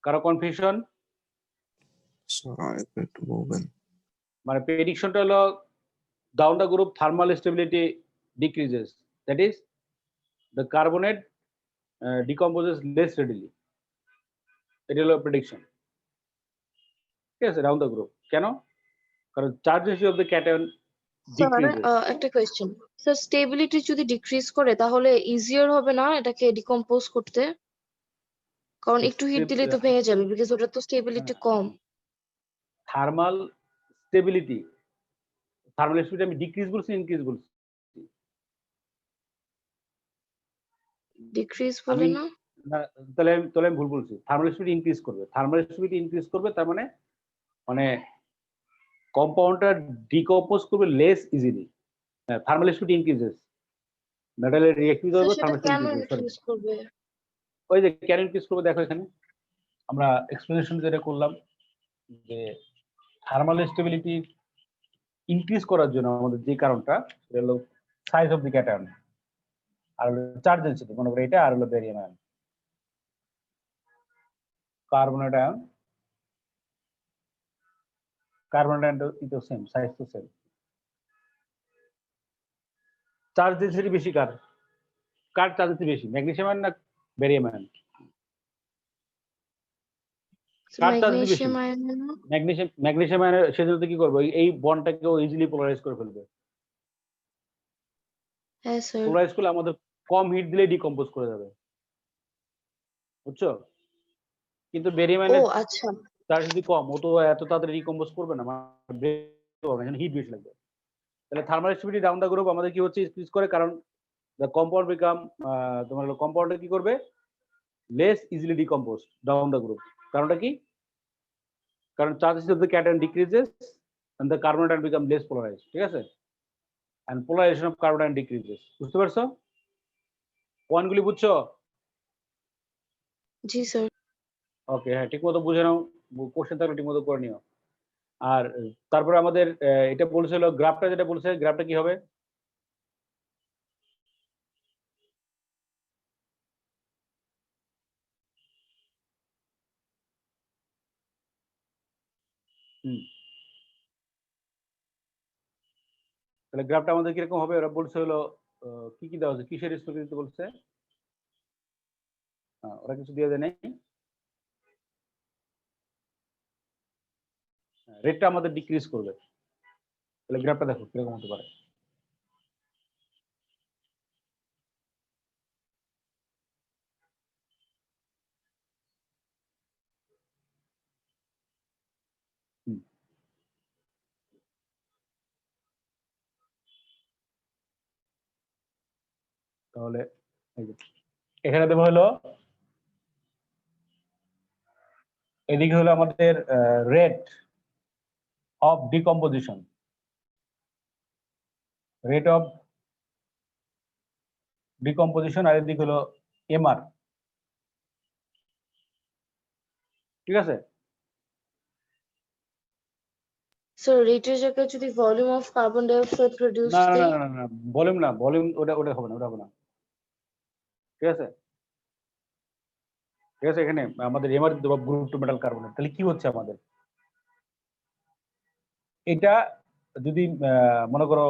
কারো কনফিউশন? Sorry, একটু বলবেন। মানে প্রেডিকশনটা হলো down the group thermal stability decreases. That is the carbonate decomposes less readily. এটা হলো প্রেডিকশন। ঠিক আছে? down the group. কেন? কারণ charge ratio of the cation sir decreases. একটা কোয়েশ্চেন, স্যার স্টেবিলিটি যদি ডিক্রিজ করে তাহলে ইজিয়ার হবে না এটাকে ডিকম্পোজ করতে? কারণ একটু হিট দিলে তো ভেঙে যাবে, বিকজ ওটা তো স্টেবিলিটি কম। থার্মাল স্টেবিলিটি, থার্মাল স্টেবিলিটি আমি ডিক্রিজ বলছি ইনক্রিজ বলছি? ডিক্রিজ বলে আমি না? তাহলে আমি ভুল বলছি। থার্মাল স্টেবিলিটি ইনক্রিজ করবে, থার্মাল স্টেবিলিটি ইনক্রিজ করবে, তার মানে মানে কম্পাউন্ডটা ডিকম্পোজ করবে less easily. Thermal stability increases, মেটালের রিঅ্যাক্টিভ স্যার হবে, সেটা থার্মাল কেন স্টেবিলিটি ইনক্রিজ করবে? ওই যে কেন ইনক্রিজ করবে দেখো এখানে আমরা এক্সপ্লেনেশন যেটা করলাম যে থার্মাল স্টেবিলিটি ইনক্রিজ করার জন্য আমাদের যে কারণটা সেটা হলো সাইজ অফ দি ক্যাটায়ন আর চার্জ ডেনসিটি, মনে করি এটা, আর হলো barium ion, carbonate ion, carbonate ion তো সেম, সাইজ তো সেম। চার্জ ডেনসিটি বেশি কার চার্জ ডেনসিটি বেশি, ম্যাগনেসিয়াম আয়ন না বেরিয়াম আয়ন? কার চার্জ বেশি? ম্যাগনেসিয়াম আয়ন না? Magnesium ion. সেজন্য কি করবে, এই বন্ডটাকে ও ইজিলি পোলারাইজ করে ফেলবে। হ্যাঁ স্যার। পোলারাইজ করলে আমাদের কম হিট দিলে ডিকম্পোজ করে যাবে, বুঝছো? কিন্তু বেরিয়াম ও আয়নের আচ্ছা। চার্জ যদি কম, ও তো এত তাড়াতাড়ি ডিকম্পোজ করবে না, হিট বেশি লাগবে। তাহলে thermal stability down the group আমাদের কি হচ্ছে, ইনক্রিজ করে, কারণ দ্য কম্পাউন্ড বিকাম তোমার হলো কম্পাউন্ডে কি করবে, less easily decompose down the group. কারণটা কি? কারণ charges of the cation decreases and the carbon ion become less polarized. ঠিক আছে? And polarization of carbon ion decreases. বুঝতে পারছো পয়েন্টগুলি? বুঝছো? জি স্যার। ওকে, হ্যাঁ ঠিক মতো বুঝে নাও, কোশ্চেন থাকলে ঠিক মতো করে নিও। আর তারপরে আমাদের এটা বলছিল গ্রাফটা, যেটা বলছে গ্রাফটা কি হবে? তাহলে গ্রাফটা আমাদের কিরকম হবে? ওরা বলছে হলো কি কি দেওয়া আছে, কিসের স্টোরি দিতে বলছে? ওরা কিছু দিয়ে দেয় নাই। রেটটা আমাদের ডিক্রিজ করবে। তাহলে গ্রাফটা দেখো কিরকম হতে পারে। তাহলে এই যে এখানে দেবো হলো, এদিকে হলো আমাদের rate of decomposition, rate of decomposition, আর এদিকে হলো এমআর। ঠিক আছে? স্যার রেটের জায়গায় যদি volume of carbon dioxide produce না না দেই? না না না, ভলিউম না, ভলিউম ওটা ওটা হবে না, ওটা হবে না। ঠিক আছে? ঠিক আছে, এখানে আমাদের এমআর দেবো গ্রুপ টু মেটাল কার্বনেট। তাহলে কি হচ্ছে আমাদের, এটা যদি মনে করো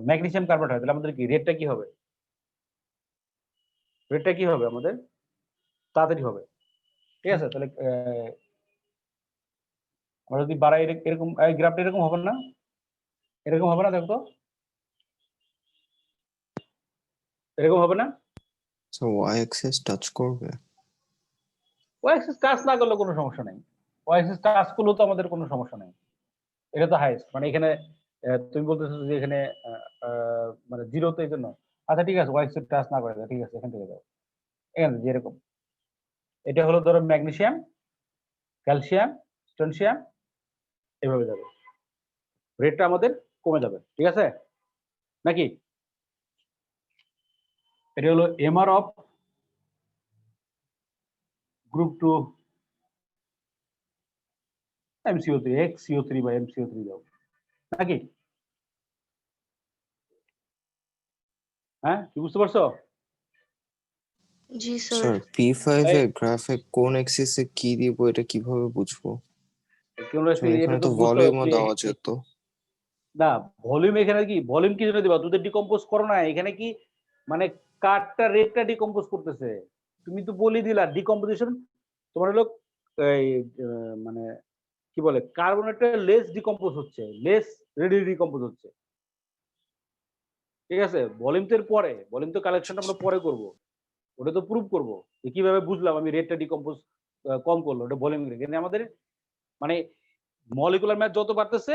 ম্যাগনেসিয়াম কার্বনেট হয়, তাহলে আমাদের কি রেটটা কি হবে? রেটটা কি হবে আমাদের? তাড়াতাড়ি হবে। ঠিক আছে? তাহলে আমরা যদি বাড়াই এরকম, এই গ্রাফটা এরকম হবে না, এরকম হবে না, দেখো তো এরকম হবে না? সো ওয়াই অ্যাক্সিস টাচ করবে? ওয়াই অ্যাক্সিস টাচ না করলে কোনো সমস্যা নেই, ওয়াই অ্যাক্সিস টাচ করলেও তো আমাদের কোনো সমস্যা নেই। এটা তো হাইস্ট, মানে এখানে তুমি বলতেছো যে এখানে মানে জিরো, তো এই জন্য আচ্ছা ঠিক আছে, ওয়াই অ্যাক্সিস টাচ না করে দাও, ঠিক আছে, এখান থেকে দাও, এখানে যেরকম এটা হলো ধরো ম্যাগনেসিয়াম, ক্যালসিয়াম, স্ট্রনসিয়াম, এভাবে যাবে। রেটটা আমাদের কমে যাবে, ঠিক আছে নাকি? এটা হলো MR of group 2 MCO3 XCO3 বা MCO3 দাও নাকি? হ্যাঁ, কি বুঝতে পারছো? জি স্যার। স্যার P5 এই এর গ্রাফে কোন অ্যাক্সিসে কি দিব এটা কিভাবে বুঝবো? স্যার এটা এখানে তো তো বুঝতে হবে ভলিউমও দেওয়া যেত। না, ভলিউম এখানে কি ভলিউম কি জন্য দিবা? তোদের ডিকম্পোজ করো না এখানে কি মানে কার্ডটা রেটটা ডিকম্পোজ করতেছে। তুমি তো বলে দিলা ডিকম্পোজিশন তোমার হলো এই মানে কি বলে কার্বনেটটা লেস ডিকম্পোজ হচ্ছে, লেস রেডি ডিকম্পোজ হচ্ছে, ঠিক আছে? ভলিউম তো এর পরে, ভলিউম তো কালেকশনটা আমরা পরে করব, ওটা তো প্রুভ করব যে কিভাবে বুঝলাম আমি রেটটা ডিকম্পোজ কম করলো, ওটা ভলিউম কিন্তু আমাদের মানে মলিকুলার ম্যাথ যত বাড়তেছে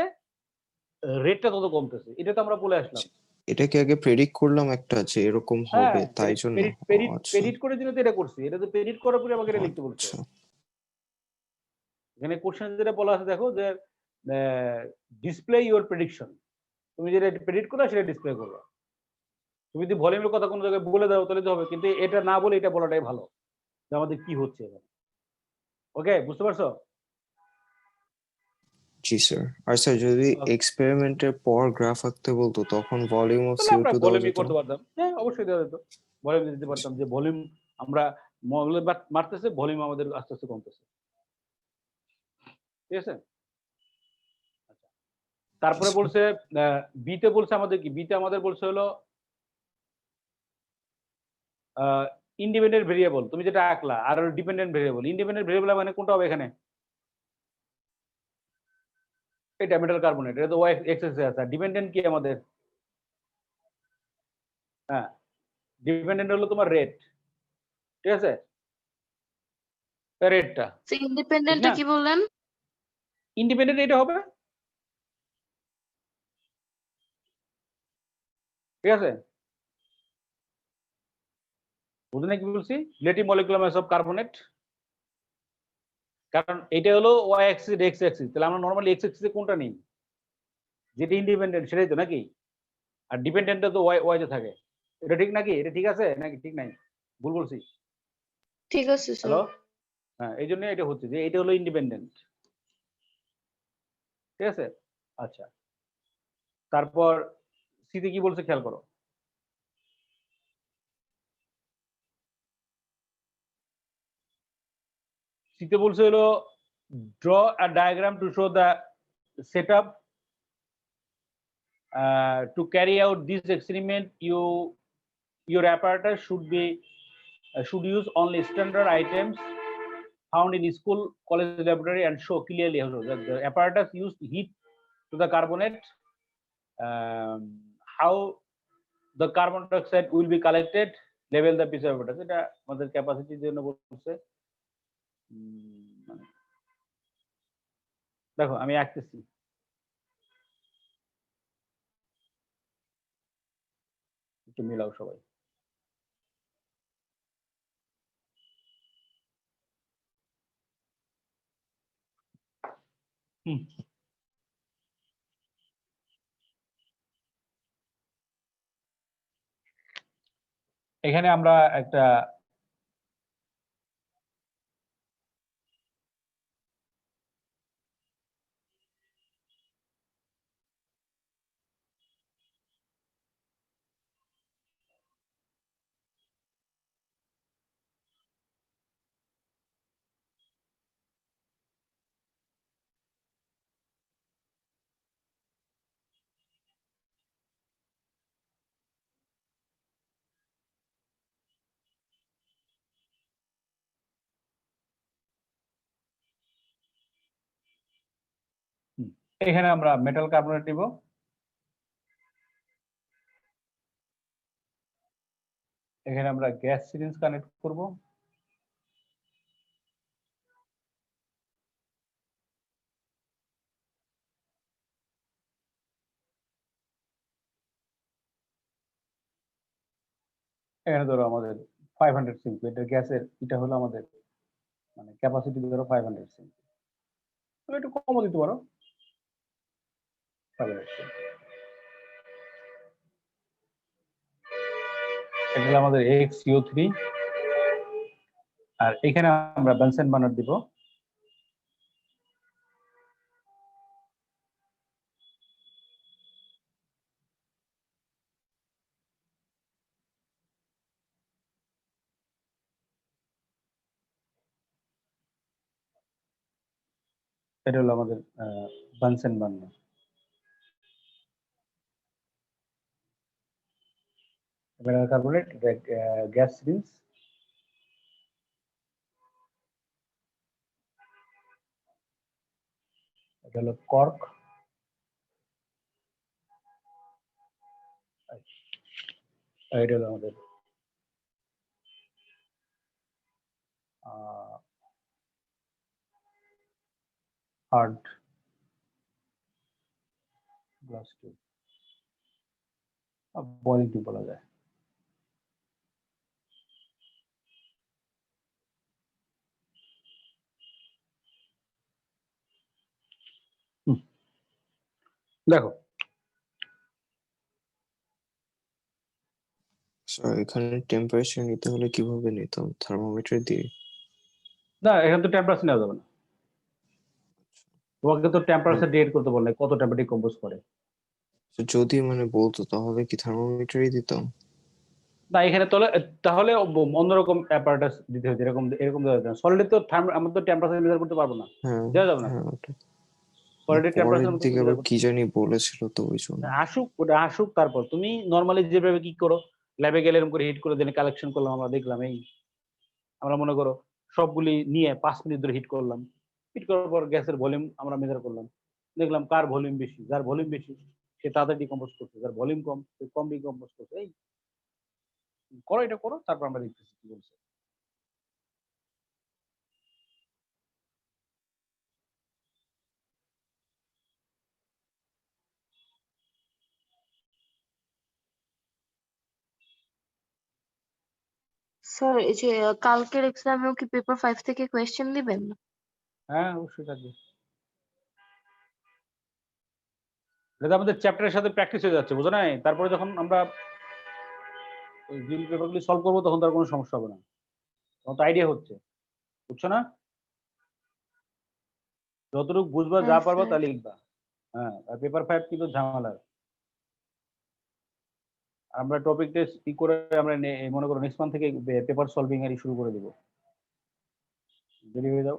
রেটটা তত কমতেছে, এটা তো আমরা বলে আসলাম। এটা কি আগে প্রেডিক্ট করলাম একটা যে এরকম হ্যাঁ, হবে তাই জন্য? ও আচ্ছা পেডিট করে দিলে তো এটা করছি, এটা তো পেডিট করার পরে আমাকে এটা লিখতে বলছে। আচ্ছা এখানে কোশ্চেন যেটা বলা আছে দেখো যে ডিসপ্লে ইওর প্রেডিকশন, তুমি যেটা প্রেডিক্ট করো সেটা ডিসপ্লে করবে। তুমি যদি ভলিউমের কথা কোনো জায়গায় বলে দাও তাহলে তো হবে, কিন্তু এটা না বলে এটা বলাটাই ভালো যে আমাদের কি হচ্ছে এখানে। ওকে, বুঝতে পারছো? জি স্যার। আর স্যার যদি এক্সপেরিমেন্টের পর গ্রাফ আঁকতে বলতো তখন ভলিউম অফ তাহলে আমরা CO2 দেওয়া ভলিউমই যেত? করতে পারতাম, হ্যাঁ অবশ্যই দেওয়া যেত, ভলিউম দিতে পারতাম যে ভলিউম আমরা মলিকুলার মারতেছে, ভলিউম আমাদের আস্তে আস্তে কমতেছে, ঠিক আছে? তারপরে বলছে বিতে বলছে আমাদের কি, বিতে আমাদের বলছে হলো ইন্ডিপেন্ডেন্ট ভেরিয়েবল, তুমি যেটা আঁকলা, আর ডিপেন্ডেন্ট ভেরিয়েবল। ইন্ডিপেন্ডেন্ট ভেরিয়েবল মানে কোনটা হবে এখানে? এটা মেটাল কার্বনেট, এটা তো ওয়াই এক্সেস এ আছে। ডিপেন্ডেন্ট কি আমাদের? হ্যাঁ, ডিপেন্ডেন্ট হলো তোমার রেট, ঠিক আছে? রেটটা ঠিক ইন্ডিপেন্ডেন্টটা না? কি বললেন? ইন্ডিপেন্ডেন্ট এটা হবে, ঠিক আছে? বুঝলেন না কি বলছি? Relative molecular mass of carbonate, কারণ এটা হলো ওয়াই অ্যাক্সিস এক্স অ্যাক্সিস, তাহলে আমরা নরমালি এক্স অ্যাক্সিসে কোনটা নিই? যেটা ইন্ডিপেন্ডেন্ট সেটাই তো নাকি? আর ডিপেন্ডেন্টটা তো ওয়াই ওয়াইতে থাকে, এটা ঠিক নাকি? এটা ঠিক আছে নাকি ঠিক নাই? ভুল বলছি? ঠিক আছে স্যার। হ্যালো, হ্যাঁ এই জন্য এটা হচ্ছে যে এটা হলো ইন্ডিপেন্ডেন্ট, ঠিক আছে? আচ্ছা, তারপর সিতে কি বলছে খেয়াল করো। সিতে বলছে হলো draw a diagram to show the setup to carry out this experiment. Your apparatus should use only standard items found in school, college laboratory and show clearly that the apparatus used heat to the carbonate, how the carbon dioxide will be collected, level the piece of apparatus. এটা আমাদের ক্যাপাসিটির জন্য বলছে। দেখো আমি আঁকতেছি, একটু মিলাও সবাই। এখানে আমরা একটা এখানে আমরা মেটাল কার্বনেট নিব, এখানে আমরা গ্যাস সিরিঞ্জ কানেক্ট করব, এখানে ধরো আমাদের 500 সিমপি, এটা গ্যাসের, এটা হলো আমাদের মানে ক্যাপাসিটি ধরো 500 সিমপি, তুমি একটু কমও দিতে পারো। এটা হলো আমাদের HCO3 আর এখানে আমরা বেনসেন বানার দিব। এটা হলো আমাদের বেনসেন বানানো। Vinyl carbonate, gas syringe. এটা হলো কর্ক। এটা হলো আমাদের hard glass tube, boiling tube বলা যায়। দেখো স্যার এখানে টেম্পারেচার নিতে হলে কিভাবে নিতাম? থার্মোমিটার দিয়ে? না, এখানে তো টেম্পারেচার নেওয়া যাবে না। তোমাকে তো টেম্পারেচার ডিরেক্ট করতে বললে কত টেম্পারেচার কম্পোজ করে। তো যদি মানে বলতো তাহলে কি থার্মোমিটারই দিতাম? না, এখানে তাহলে অন্যরকম অ্যাপারেটাস দিতে হতো। এরকম এরকম দেওয়া যেত না। সলিডে তো আমরা তো টেম্পারেচার মেজার করতে পারবো না, হ্যাঁ দেওয়া যাবে না। হ্যাঁ, ওটা সলিডের পরের টেম্পারেচার দিকে আবার কি জানি বলেছিল তো ওই জন্য। আসুক, ওটা আসুক। তারপর তুমি নরমালি যেভাবে কি করো, ল্যাবে গেলে এরকম করে হিট করে দিলে কালেকশন করলাম, আমরা দেখলাম এই আমরা মনে করো সবগুলি নিয়ে 5 মিনিট ধরে হিট করলাম। হিট করার পর গ্যাসের ভলিউম আমরা মেজার করলাম, দেখলাম কার ভলিউম বেশি। যার ভলিউম বেশি সে তাড়াতাড়ি ডিকম্পোজ করছে, যার ভলিউম কম সে কম ডিকম্পোজ করছে। এই করো, এটা করো, তারপর আমরা দেখতেছি কি বলছে। স্যার এই যে কালকের এক্সামেও কি পেপার 5 থেকে কোয়েশ্চেন দিবেন? হ্যাঁ, অবশ্যই থাকবে। এটা আমাদের চ্যাপ্টারের সাথে প্র্যাকটিস হয়ে যাচ্ছে, বুঝো নাই? তারপরে যখন আমরা ওই জিল পেপারগুলি সলভ করবো তখন তার কোনো সমস্যা হবে না, তখন তো আইডিয়া হচ্ছে, বুঝছো না? যতটুকু বুঝবা যা হ্যাঁ পারবা তা স্যার। লিখবা। হ্যাঁ, আর পেপার 5 কিন্তু ঝামেলার। আমরা টপিক টেস্ট ই করে আমরা মনে করো নেক্সট মান্থ থেকে পেপার সলভিং এর শুরু করে দেব। রেডি হয়ে যাও।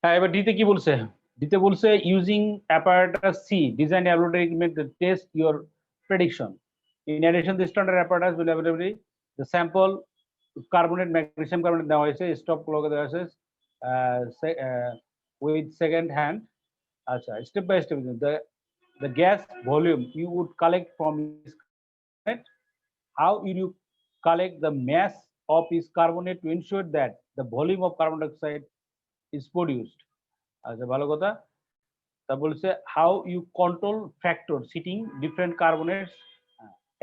হ্যাঁ, এবার ডিতে কি বলছে? ডিতে বলছে using apparatus C design algorithm to test your prediction. In addition, the standard apparatus will available the sample carbonate, magnesium carbonate দেওয়া হয়েছে, স্টপ ক্লক দেওয়া হয়েছে with second hand. আচ্ছা, step by step the gas volume you would collect from this carbonate, how you collect the mass of this carbonate to ensure that the volume of carbon dioxide is produced. আচ্ছা, ভালো কথা। তা বলছে how you control factor sitting different carbonates.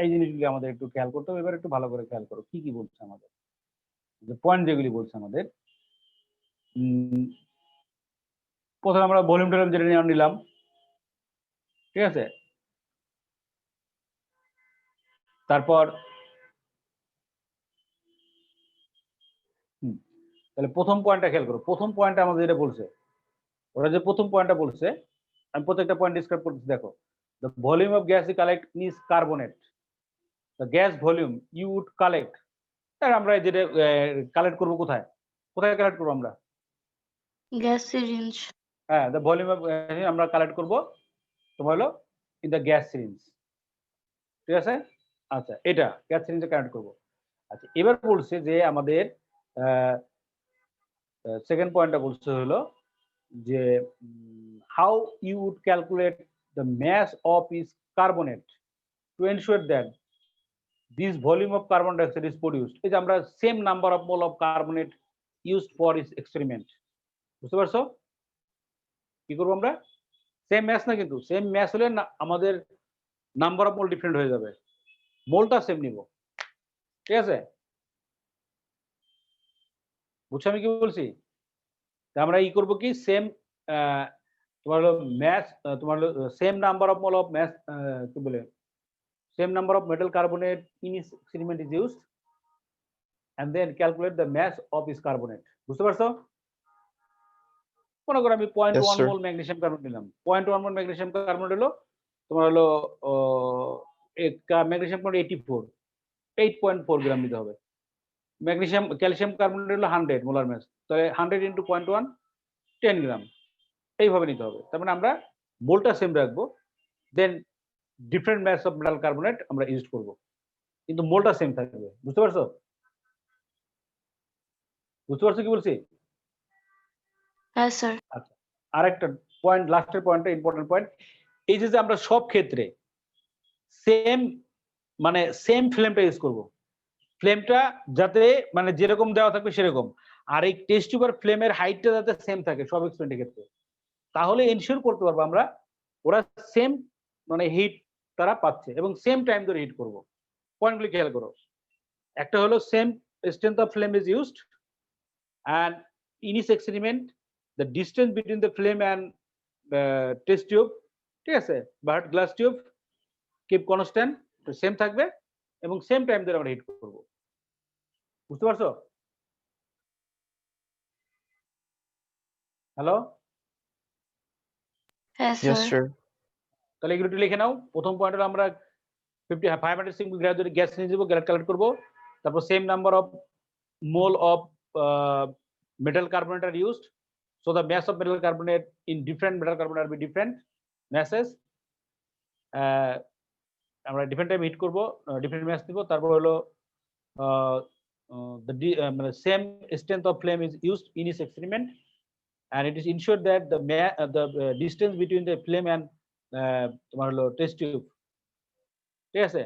এই জিনিসগুলি আমাদের একটু খেয়াল করতে হবে। এবার একটু ভালো করে খেয়াল করো কি কি বলছে আমাদের, যে পয়েন্ট যেগুলি বলছে আমাদের। প্রথমে আমরা ভলিউম টলিউম যেটা নিলাম, ঠিক আছে? তারপর তাহলে প্রথম পয়েন্টটা খেয়াল করো। প্রথম পয়েন্টটা আমাদের যেটা বলছে, ওরা যে প্রথম পয়েন্টটা বলছে, আমি প্রত্যেকটা পয়েন্ট ডিসক্রাইব করতেছি। দেখো, the volume of gas collect is carbonate, the gas volume you would collect. আমরা যেটা কালেক্ট করবো কোথায়, কোথায় কালেক্ট করবো আমরা? Gas syringe. হ্যাঁ, দ্য ভলিউম অফ আমরা কালেক্ট করবো তোমার হলো ইন দ্য গ্যাস সিরিঞ্জ, ঠিক আছে? আচ্ছা, এটা গ্যাস সিরিঞ্জে কানেক্ট করবো। আচ্ছা, এবার বলছে যে আমাদের সেকেন্ড পয়েন্টটা বলছে হলো যে how you would calculate the mass of this carbonate to ensure that this volume of carbon dioxide is produced. এই যে আমরা same number of mole of carbonate used for is experiment, বুঝতে পারছো? কি করবো আমরা? সেম ম্যাস না, কিন্তু সেম ম্যাস হলে আমাদের নাম্বার অফ মোল ডিফারেন্ট হয়ে যাবে, মোলটা সেম নিব, ঠিক আছে? বুঝছো আমি কি বলছি? আমরা ই করবো কি সেম তোমার হলো ম্যাস, তোমার হলো same number of mole of mass, কি বলে, same number of metal carbonate in this experiment is used and then calculate the mass of is carbonate. বুঝতে পারছো? মনে করো আমি 0.1 Yes, sir. মোল ম্যাগনেসিয়াম কার্বনেট নিলাম। 0.1 মোল ম্যাগনেসিয়াম কার্বনেট হলো তোমার হলো ম্যাগনেসিয়াম কার্বনেট 84, 8.4 গ্রাম নিতে হবে। ম্যাগনেসিয়াম ক্যালসিয়াম কার্বনেট হলো 100 মোলার মাস, তাহলে 100 ইনটু 0.1 10 গ্রাম, এইভাবে নিতে হবে। তার মানে আমরা মোলটা সেম রাখবো, then different mass of metal carbonate আমরা ইউজ করব, কিন্তু মোলটা সেম থাকবে। বুঝতে পারছো? বুঝতে পারছো কি বলছি? হ্যাঁ স্যার। আচ্ছা, আরেকটা পয়েন্ট, লাস্টের পয়েন্টটা ইম্পর্টেন্ট পয়েন্ট, এই যে আমরা সব ক্ষেত্রে সেম মানে সেম ফ্লেমটা ইউজ করব, ফ্লেমটা যাতে মানে যেরকম দেওয়া থাকবে সেরকম, আর এই টেস্ট টিউবার ফ্লেমের হাইটটা যাতে সেম থাকে সব এক্সপেরিমেন্টের ক্ষেত্রে, তাহলে এনশিওর করতে পারবো আমরা ওরা সেম মানে হিট তারা পাচ্ছে এবং সেম টাইম ধরে হিট করব। পয়েন্টগুলি খেয়াল করো, একটা হলো same strength of flame is used and in this experiment the distance between the flame and test tube, ঠিক আছে, but glass tube keep constant, same থাকবে এবং সেম টাইম ধরে আমরা হিট করব। বুঝতে পারছো? হ্যালো, হ্যাঁ Yes, স্যার। sir. তাহলে এগুলো একটু লিখে নাও। প্রথম পয়েন্ট হলো আমরা 500 সিঙ্গল গ্রাজুয়েট গ্যাস নিয়ে যাবো, গ্যাস কালেক্ট করবো, তারপর same number of mole of metal carbonate are used, so the mass of metal carbonate in different metal carbonate will be different masses, আমরা ডিফারেন্ট টাইম হিট করব, different mass দিব। তারপর হলো the same strength of flame is used in this experiment and it is ensured that the distance between the flame and তোমার হলো test tube, ঠিক আছে,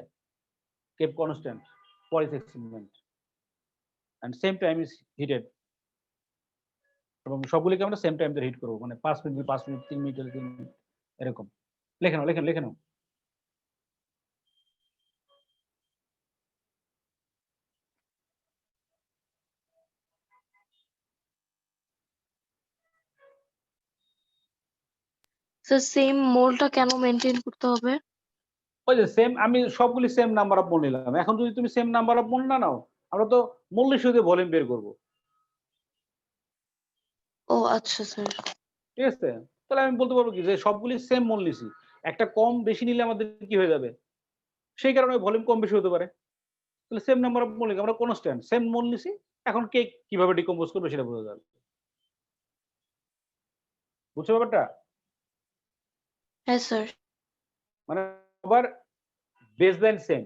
kept constant for this experiment and same time is heated, এবং সবগুলিকে আমরা same time ধরে hit করবো, মানে 5 minute 5 minute 3 minute 3 minute এরকম। লেখে নাও, লেখে নাও। স্যার সেম মোলটা কেন মেনটেন করতে হবে? ওই যে সেম, আমি সবগুলি সেম নাম্বার অফ মোল নিলাম। এখন যদি তুমি সেম নাম্বার অফ মোল না নাও, আমরা তো মোল রেশিও দিয়ে ভলিউম বের করবো, ও আচ্ছা স্যার। ঠিক আছে? তাহলে আমি বলতে পারবো কি যে সবগুলি সেম মোল নিছি, একটা কম বেশি নিলে আমাদের কি হয়ে যাবে, সেই কারণে ভলিউম কম বেশি হতে পারে। তাহলে সেম নাম্বার অফ মোল আমরা কনস্ট্যান্ট সেম মোল নিছি, এখন কে কিভাবে ডিকম্পোজ করবে সেটা বোঝা যাবে। বুঝছো ব্যাপারটা? হ্যাঁ স্যার। মানে আবার বেসলাইন সেম,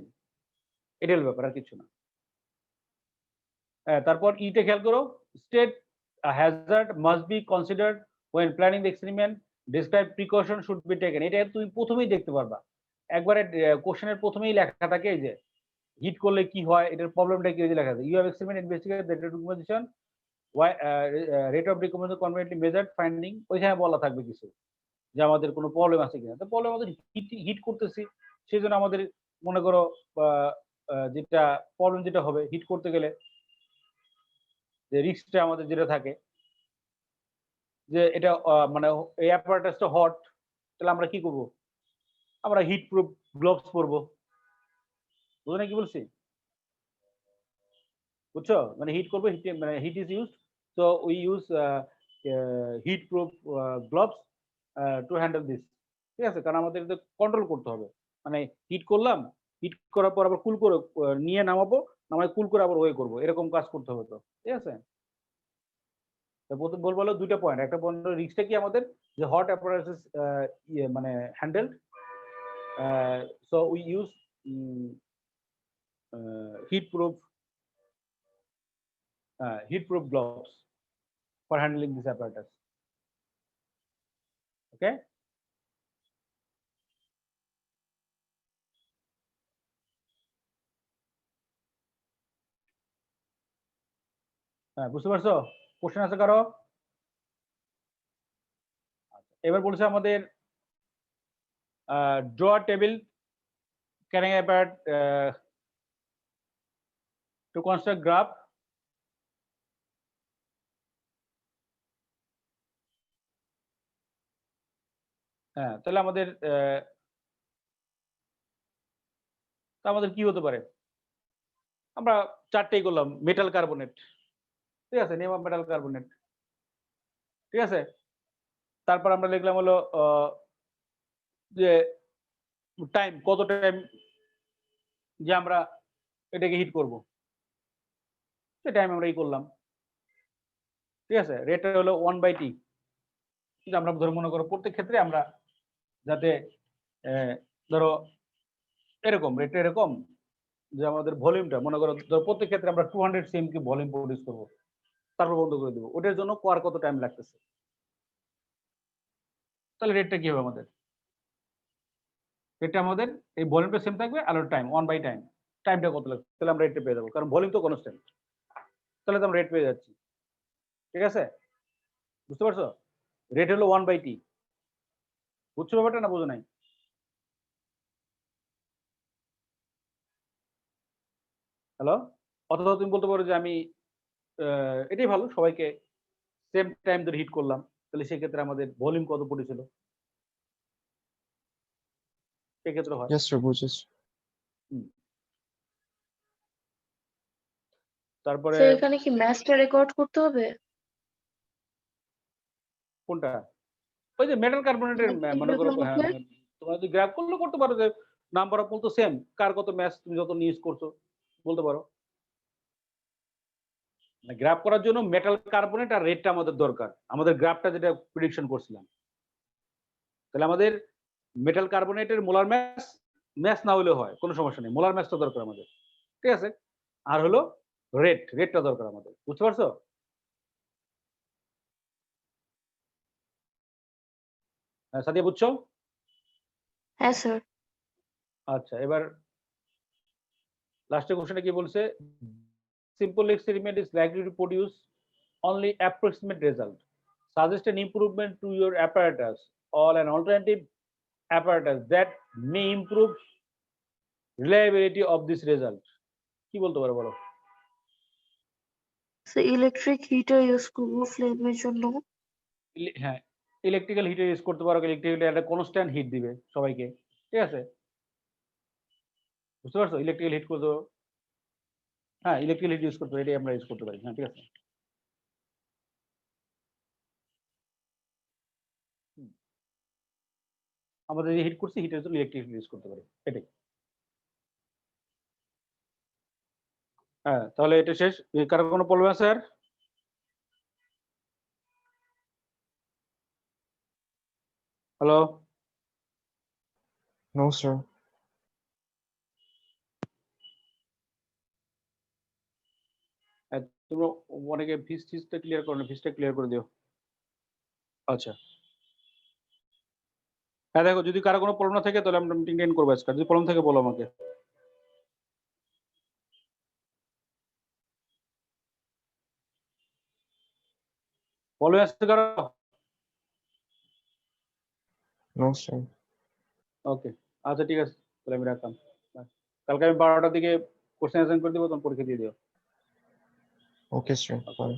এটা হলো ব্যাপার, আর কিছু না। তারপর ইতে খেয়াল করো, state hazard must be considered when planning the experiment, describe precaution should be taken. এটা তুমি প্রথমেই দেখতে পারবা, একবারে কোশ্চেনের প্রথমেই লেখা থাকে এই যে হিট করলে কি হয়, এটার প্রবলেমটা কি লেখা থাকে। You have experiment investigate the decomposition, rate of decomposition conveniently measured finding, ওইখানে বলা থাকবে কিছু যে আমাদের কোনো প্রবলেম আছে কিনা। তো প্রবলেম আমাদের হিট করতেছি, সেই জন্য আমাদের মনে করো যেটা প্রবলেম যেটা হবে হিট করতে গেলে যে রিস্কটা আমাদের যেটা থাকে যে এটা মানে এই অ্যাপারেটাসটা হট, তাহলে আমরা কি করব, আমরা হিট প্রুফ গ্লোভস পরবো। বুঝো না কি বলছি? বুঝছো? মানে হিট করবো, হিট মানে heat is use, so we use heat proof gloves to handle this, ঠিক আছে? কারণ আমাদের এটা কন্ট্রোল করতে হবে, মানে হিট করলাম, হিট করার পর আবার কুল করে নিয়ে নামাবো, নামায় কুল করে আবার ওয়ে করবো, এরকম কাজ করতে হবে তো, ঠিক আছে? বলবো হলো দুইটা পয়েন্ট, একটা পয়েন্ট রিস্কটা কি আমাদের যে হট অ্যাপারেটাস মানে handle, so we use heat proof gloves for handling this apparatus. Okay? হ্যাঁ, বুঝতে পারছো? কোশ্চেন আছে কারো? এবার বলছে আমাদের draw a table carrying apart to construct graph হ্যাঁ, তাহলে আমাদের কি হতে পারে? আমরা 4টেই করলাম মেটাল কার্বনেট। ঠিক আছে? Name of metal carbonate. ঠিক আছে? তারপর আমরা লিখলাম হলো যে টাইম, কত টাইম যে আমরা এটাকে হিট করব। সে টাইম আমরা করলাম। ঠিক আছে? রেটটা হলো 1/t। যে আমরা ধরো মনে করো প্রত্যেক ক্ষেত্রে আমরা যাতে ধরো এরকম রেটটা এরকম যে আমাদের ভলিউমটা মনে করো ধরো প্রত্যেক ক্ষেত্রে আমরা 200 cm কি ভলিউম প্রডিউস করব। তারপর বন্ধ করে দেব। ওটার জন্য কত টাইম লাগতেছে? তাহলে রেটটা কি হবে আমাদের? রেটটা আমাদের এই ভলিউমটা সেম থাকবে আর টাইম 1/টাইম। টাইমটা কত লাগবে? তাহলে আমরা রেটটা পেয়ে যাবো। কারণ ভলিউম তো কনস্ট্যান্ট। তাহলে তো আমরা রেট পেয়ে যাচ্ছি। ঠিক আছে? বুঝতে পারছো? রেট হলো 1/t। বুঝছো ব্যাপারটা না বুঝো নাই? হ্যালো? অথবা তুমি বলতে পারো যে আমি এটাই ভালো, সবাইকে সেম টাইম ধরে হিট করলাম। তাহলে সেক্ষেত্রে আমাদের ভলিউম কত পড়েছিল? সেক্ষেত্রে হয়। Yes, sir, বুঝেছি। তারপরে স্যার এখানে কি ম্যাথটা রেকর্ড করতে হবে? কোনটা? ওই যে মেটাল কার্বনেটের মনে করো কিভাবে হ্যাঁ, হবে? তোমরা যদি গ্রাফ করলে করতে পারো যে নাম্বার অফ মোল তো সেম, কার কত ম্যাচ তুমি যত ইউজ করছো বলতে পারো। গ্রাফ করার জন্য মেটাল কার্বনেট আর রেটটা আমাদের দরকার। আমাদের গ্রাফটা যেটা প্রেডিকশন করছিলাম। তাহলে আমাদের মেটাল কার্বনেটের মোলার ম্যাচ না হলেও হয়, কোনো সমস্যা নেই। মোলার ম্যাচটা দরকার আমাদের। ঠিক আছে? আর হলো রেটটা দরকার আমাদের। বুঝতে পারছো? হ্যাঁ, সাদিয়া বুঝছো? হ্যাঁ স্যার। আচ্ছা, এবার লাস্টের কোশ্চেনটা কি বলছে? simple experiment is likely to produce only approximate result. Suggest an improvement to your apparatus or an alternative apparatus that may improve reliability of this result. কি বলতে পারো বলো? স্যার ইলেকট্রিক হিটার ইউজ করবো ফ্লেমের জন্য। হ্যাঁ, ইলেকট্রিক্যাল হিটার ইউজ করতে পারো। Electrical একটা কনস্ট্যান্ট হিট দিবে সবাইকে। ঠিক আছে? বুঝতে পারছো? ইলেকট্রিক্যাল হিট করতে হ্যাঁ, ইলেকট্রিক্যাল হিট ইউজ করতে পারি। এটাই আমরা ইউজ করতে পারি। হ্যাঁ, ঠিক আছে। আমাদের যে হিট করছি হিটের জন্য ইলেকট্রিক ইউজ করতে পারি। এটাই। হ্যাঁ, তাহলে এটা শেষ। কারো কোনো প্রবলেম আছে আর? হ্যালো? No, sir. তোমরা অনেকে ফিসটা ক্লিয়ার করো না, ফিসটা ক্লিয়ার করে দিও। আচ্ছা। হ্যাঁ, দেখো যদি কারো কোনো প্রবলেম না থাকে তাহলে আমরা মিটিং এন্ড করবো আজকে। যদি প্রবলেম থাকে বলো আমাকে। প্রবলেম আছে কারো? No, sir. ওকে, আচ্ছা ঠিক আছে, তাহলে আমি রাখলাম। কালকে আমি 12টার দিকে কোশ্চেন অ্যাসাইন করে দেবো, তখন পরীক্ষা দিয়ে দিও। Okay, sir. Bye.